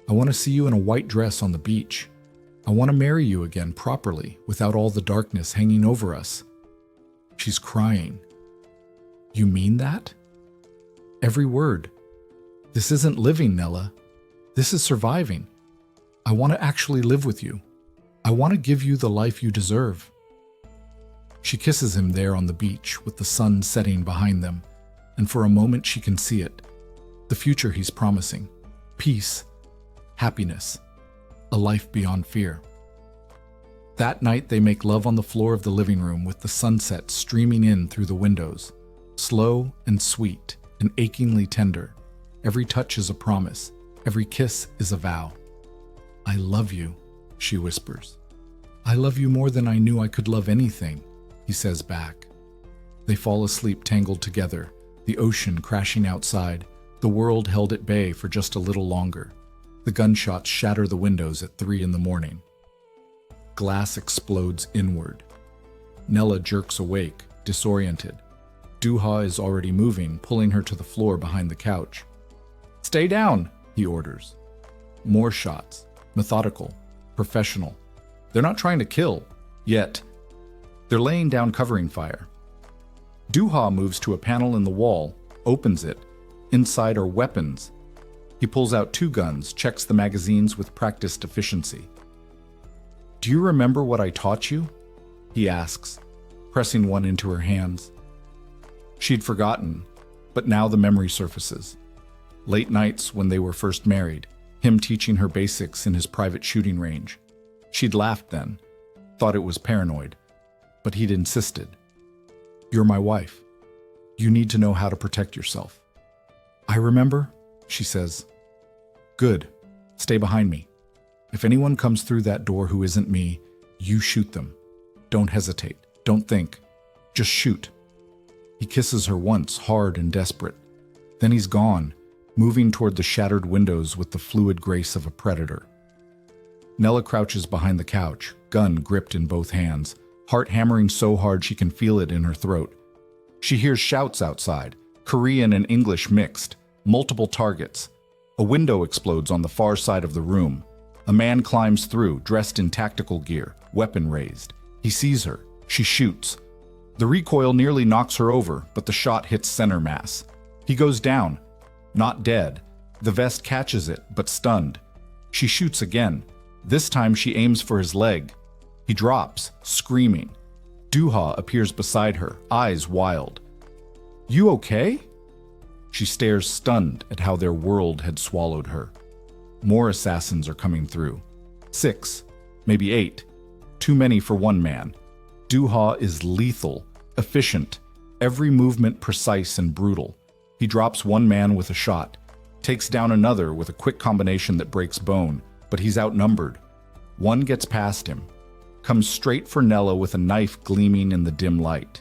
I want to see you in a white dress on the beach. I want to marry you again properly, without all the darkness hanging over us. She's crying. You mean that? Every word. This isn't living, Nella. This is surviving. I want to actually live with you. I want to give you the life you deserve. She kisses him there on the beach with the sun setting behind them, and for a moment she can see it. The future he's promising. Peace. Happiness. A life beyond fear. That night they make love on the floor of the living room with the sunset streaming in through the windows. Slow and sweet and achingly tender. Every touch is a promise. Every kiss is a vow. I love you, she whispers. I love you more than I knew I could love anything, he says back. They fall asleep tangled together, the ocean crashing outside, the world held at bay for just a little longer. The gunshots shatter the windows at 3 a.m. Glass explodes inward. Nella jerks awake, disoriented. Duha is already moving, pulling her to the floor behind the couch. Stay down, he orders. More shots. Methodical. Professional. They're not trying to kill. Yet. They're laying down covering fire. Duha moves to a panel in the wall, opens it. Inside are weapons. He pulls out 2 guns, checks the magazines with practiced efficiency. Do you remember what I taught you? He asks, pressing one into her hands. She'd forgotten, but now the memory surfaces. Late nights when they were first married, him teaching her basics in his private shooting range. She'd laughed then, thought it was paranoid, but he'd insisted. You're my wife. You need to know how to protect yourself. I remember, she says. Good. Stay behind me. If anyone comes through that door who isn't me, you shoot them. Don't hesitate. Don't think. Just shoot. He kisses her once, hard and desperate. Then he's gone, moving toward the shattered windows with the fluid grace of a predator. Nella crouches behind the couch, gun gripped in both hands, heart hammering so hard she can feel it in her throat. She hears shouts outside, Korean and English mixed, multiple targets. A window explodes on the far side of the room. A man climbs through, dressed in tactical gear, weapon raised. He sees her. She shoots. The recoil nearly knocks her over, but the shot hits center mass. He goes down, not dead. The vest catches it, but stunned. She shoots again. This time she aims for his leg. He drops, screaming. Duha appears beside her, eyes wild. "You okay?" She stares stunned at how their world had swallowed her. More assassins are coming through. 6, maybe 8. Too many for one man. Duha is lethal, efficient, every movement precise and brutal. He drops one man with a shot, takes down another with a quick combination that breaks bone, but he's outnumbered. One gets past him, comes straight for Nella with a knife gleaming in the dim light.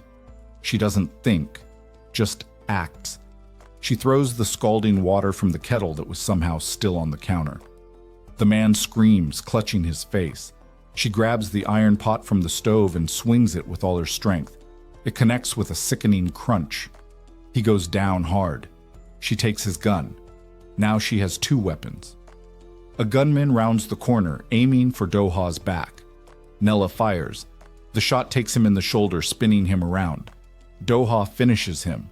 She doesn't think, just acts. She throws the scalding water from the kettle that was somehow still on the counter. The man screams, clutching his face. She grabs the iron pot from the stove and swings it with all her strength. It connects with a sickening crunch. He goes down hard. She takes his gun. Now she has 2 weapons. A gunman rounds the corner, aiming for Duha's back. Nella fires. The shot takes him in the shoulder, spinning him around. Duha finishes him.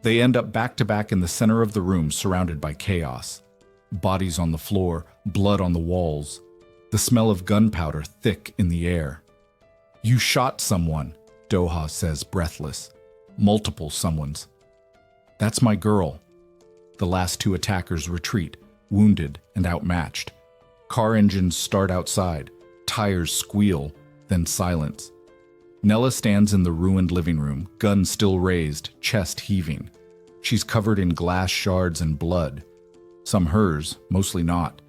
They end up back-to-back in the center of the room, surrounded by chaos. Bodies on the floor, blood on the walls. The smell of gunpowder thick in the air. "You shot someone," Duha says, breathless. "Multiple someones." "That's my girl." The last 2 attackers retreat, wounded and outmatched. Car engines start outside. Tires squeal, then silence. Nella stands in the ruined living room, gun still raised, chest heaving. She's covered in glass shards and blood. Some hers, mostly not.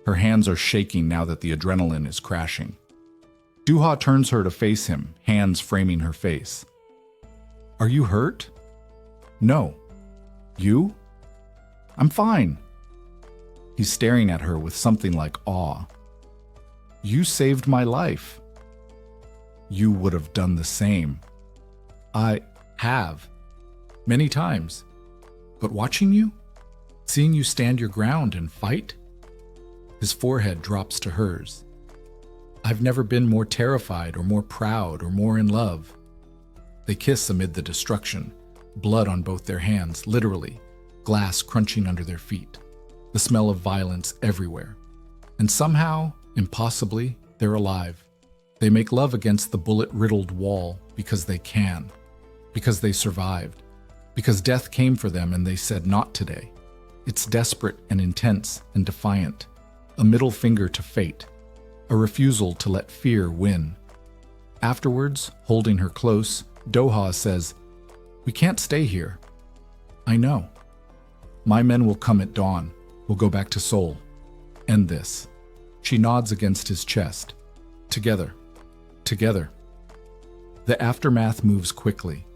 Her hands are shaking now that the adrenaline is crashing. Duha turns her to face him, hands framing her face. "Are you hurt?" "No." "You?" "I'm fine." He's staring at her with something like awe. "You saved my life." "You would have done the same." "I have. Many times. But watching you? Seeing you stand your ground and fight?" His forehead drops to hers. "I've never been more terrified or more proud or more in love." They kiss amid the destruction, blood on both their hands, literally, glass crunching under their feet, the smell of violence everywhere. And somehow, impossibly, they're alive. They make love against the bullet-riddled wall because they can, because they survived, because death came for them and they said not today. It's desperate and intense and defiant, a middle finger to fate, a refusal to let fear win. Afterwards, holding her close, Duha says, "We can't stay here." "I know. My men will come at dawn. We'll go back to Seoul. End this." She nods against his chest. Together. Together. The aftermath moves quickly.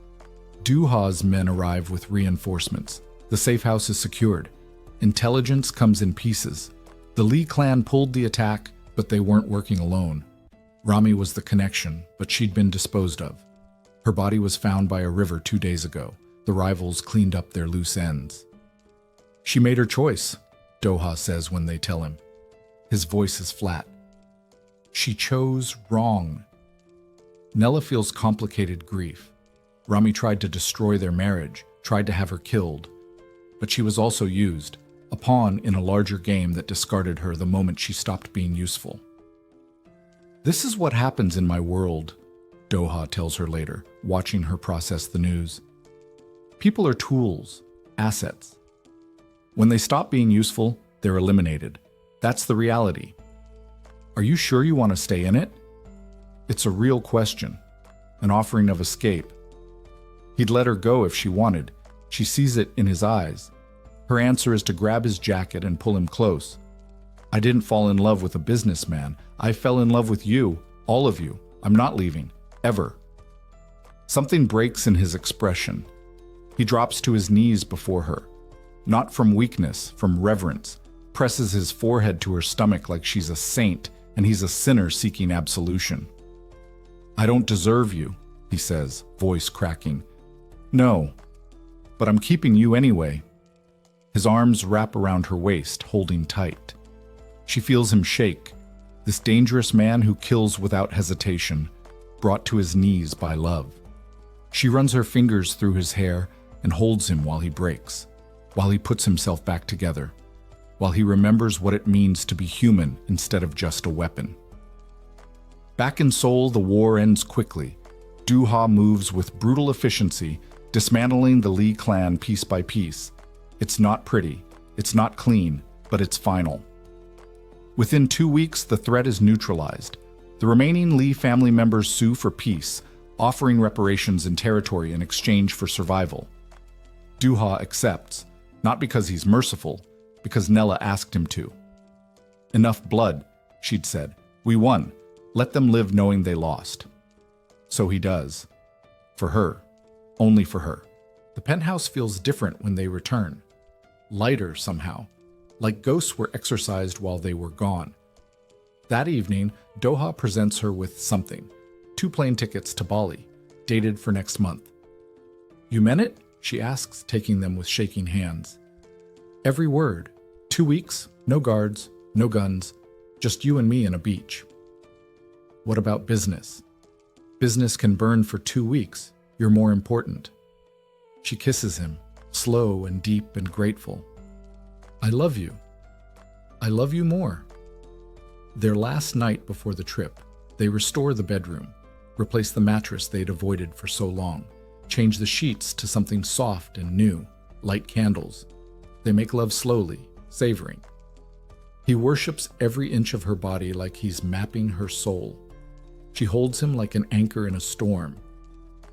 Duha's men arrive with reinforcements. The safe house is secured. Intelligence comes in pieces. The Lee clan pulled the attack, but they weren't working alone. Rami was the connection, but she'd been disposed of. Her body was found by a river 2 days ago. The rivals cleaned up their loose ends. "She made her choice," Duha says when they tell him. His voice is flat. "She chose wrong." Nella feels complicated grief. Rami tried to destroy their marriage, tried to have her killed. But she was also used, a pawn in a larger game that discarded her the moment she stopped being useful. "This is what happens in my world," Duha tells her later, watching her process the news. "People are tools, assets. When they stop being useful, they're eliminated. That's the reality. Are you sure you want to stay in it?" It's a real question, an offering of escape. He'd let her go if she wanted. She sees it in his eyes. Her answer is to grab his jacket and pull him close. "I didn't fall in love with a businessman. I fell in love with you, all of you. I'm not leaving, ever." Something breaks in his expression. He drops to his knees before her, not from weakness, from reverence, presses his forehead to her stomach like she's a saint and he's a sinner seeking absolution. "I don't deserve you," he says, voice cracking. "No, but I'm keeping you anyway." His arms wrap around her waist, holding tight. She feels him shake, this dangerous man who kills without hesitation, brought to his knees by love. She runs her fingers through his hair and holds him while he breaks, while he puts himself back together, while he remembers what it means to be human instead of just a weapon. Back in Seoul, the war ends quickly. Doo-ha moves with brutal efficiency, dismantling the Lee clan piece by piece. It's not pretty, it's not clean, but it's final. Within 2 weeks, the threat is neutralized. The remaining Lee family members sue for peace, offering reparations in territory in exchange for survival. Doo-ha accepts, not because he's merciful, because Nella asked him to. "Enough blood," she'd said. "We won. Let them live knowing they lost." So he does. For her. Only for her. The penthouse feels different when they return. Lighter somehow, like ghosts were exorcised while they were gone. That evening, Doo-ha presents her with something. 2 plane tickets to Bali, dated for next month. "You meant it?" she asks, taking them with shaking hands. "Every word. 2 weeks, no guards, no guns, just you and me and a beach." "What about business?" "Business can burn for 2 weeks. You're more important." She kisses him, slow and deep and grateful. "I love you. I love you more." Their last night before the trip, they restore the bedroom, replace the mattress they'd avoided for so long, change the sheets to something soft and new, light candles. They make love slowly, savoring. He worships every inch of her body like he's mapping her soul. She holds him like an anchor in a storm.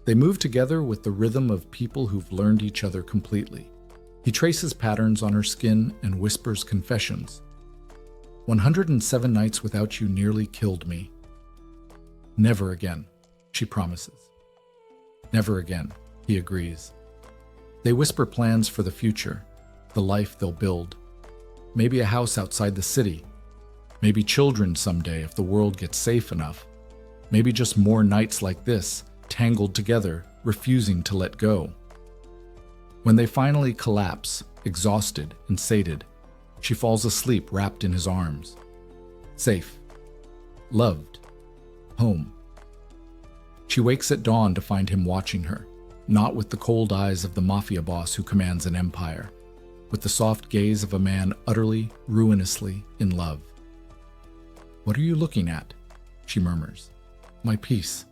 They move together with the rhythm of people who've learned each other completely. He traces patterns on her skin and whispers confessions. 107 nights without you nearly killed me. Never again, she promises. Never again, he agrees. They whisper plans for the future, the life they'll build. Maybe a house outside the city. Maybe children someday if the world gets safe enough. Maybe just more nights like this, tangled together, refusing to let go. When they finally collapse, exhausted and sated, she falls asleep wrapped in his arms. Safe. Loved. Home. She wakes at dawn to find him watching her, not with the cold eyes of the Mafia boss who commands an empire, with the soft gaze of a man utterly, ruinously in love. "What are you looking at?" she murmurs. "My peace."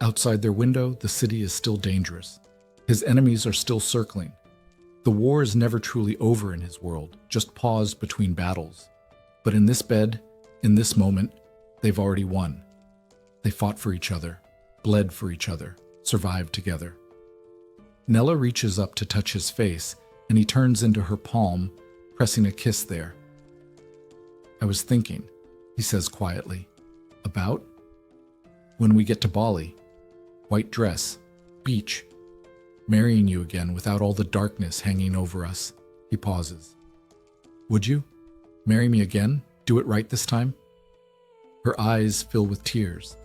Outside their window, the city is still dangerous. His enemies are still circling. The war is never truly over in his world, just paused between battles. But in this bed, in this moment, they've already won. They fought for each other, bled for each other, survived together. Nella reaches up to touch his face, and he turns into her palm, pressing a kiss there. "I was thinking," he says quietly. "About? When we get to Bali. White dress, beach, marrying you again without all the darkness hanging over us." He pauses. "Would you? Marry me again? Do it right this time?" Her eyes fill with tears.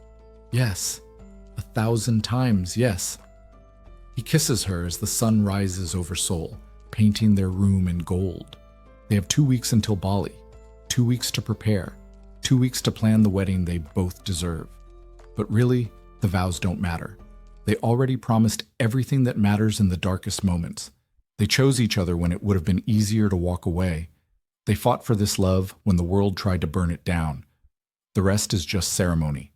"Yes. 1,000 times, yes." He kisses her as the sun rises over Seoul, painting their room in gold. They have 2 weeks until Bali, 2 weeks to prepare, 2 weeks to plan the wedding they both deserve. But really, the vows don't matter. They already promised everything that matters in the darkest moments. They chose each other when it would have been easier to walk away. They fought for this love when the world tried to burn it down. The rest is just ceremony.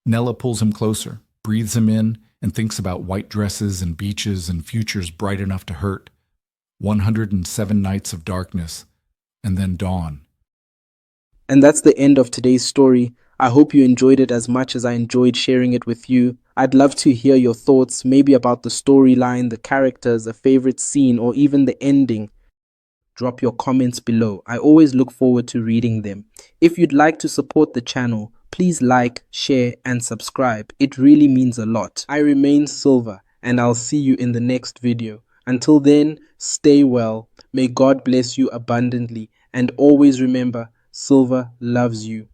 Nella pulls him closer, breathes him in, and thinks about white dresses and beaches and futures bright enough to hurt. 107 nights of darkness, and then dawn. And that's the end of today's story. I hope you enjoyed it as much as I enjoyed sharing it with you. I'd love to hear your thoughts, maybe about the storyline, the characters, a favorite scene, or even the ending. Drop your comments below. I always look forward to reading them. If you'd like to support the channel, please like, share, and subscribe. It really means a lot. I remain Silver, and I'll see you in the next video. Until then, stay well. May God bless you abundantly, and always remember, Silver loves you.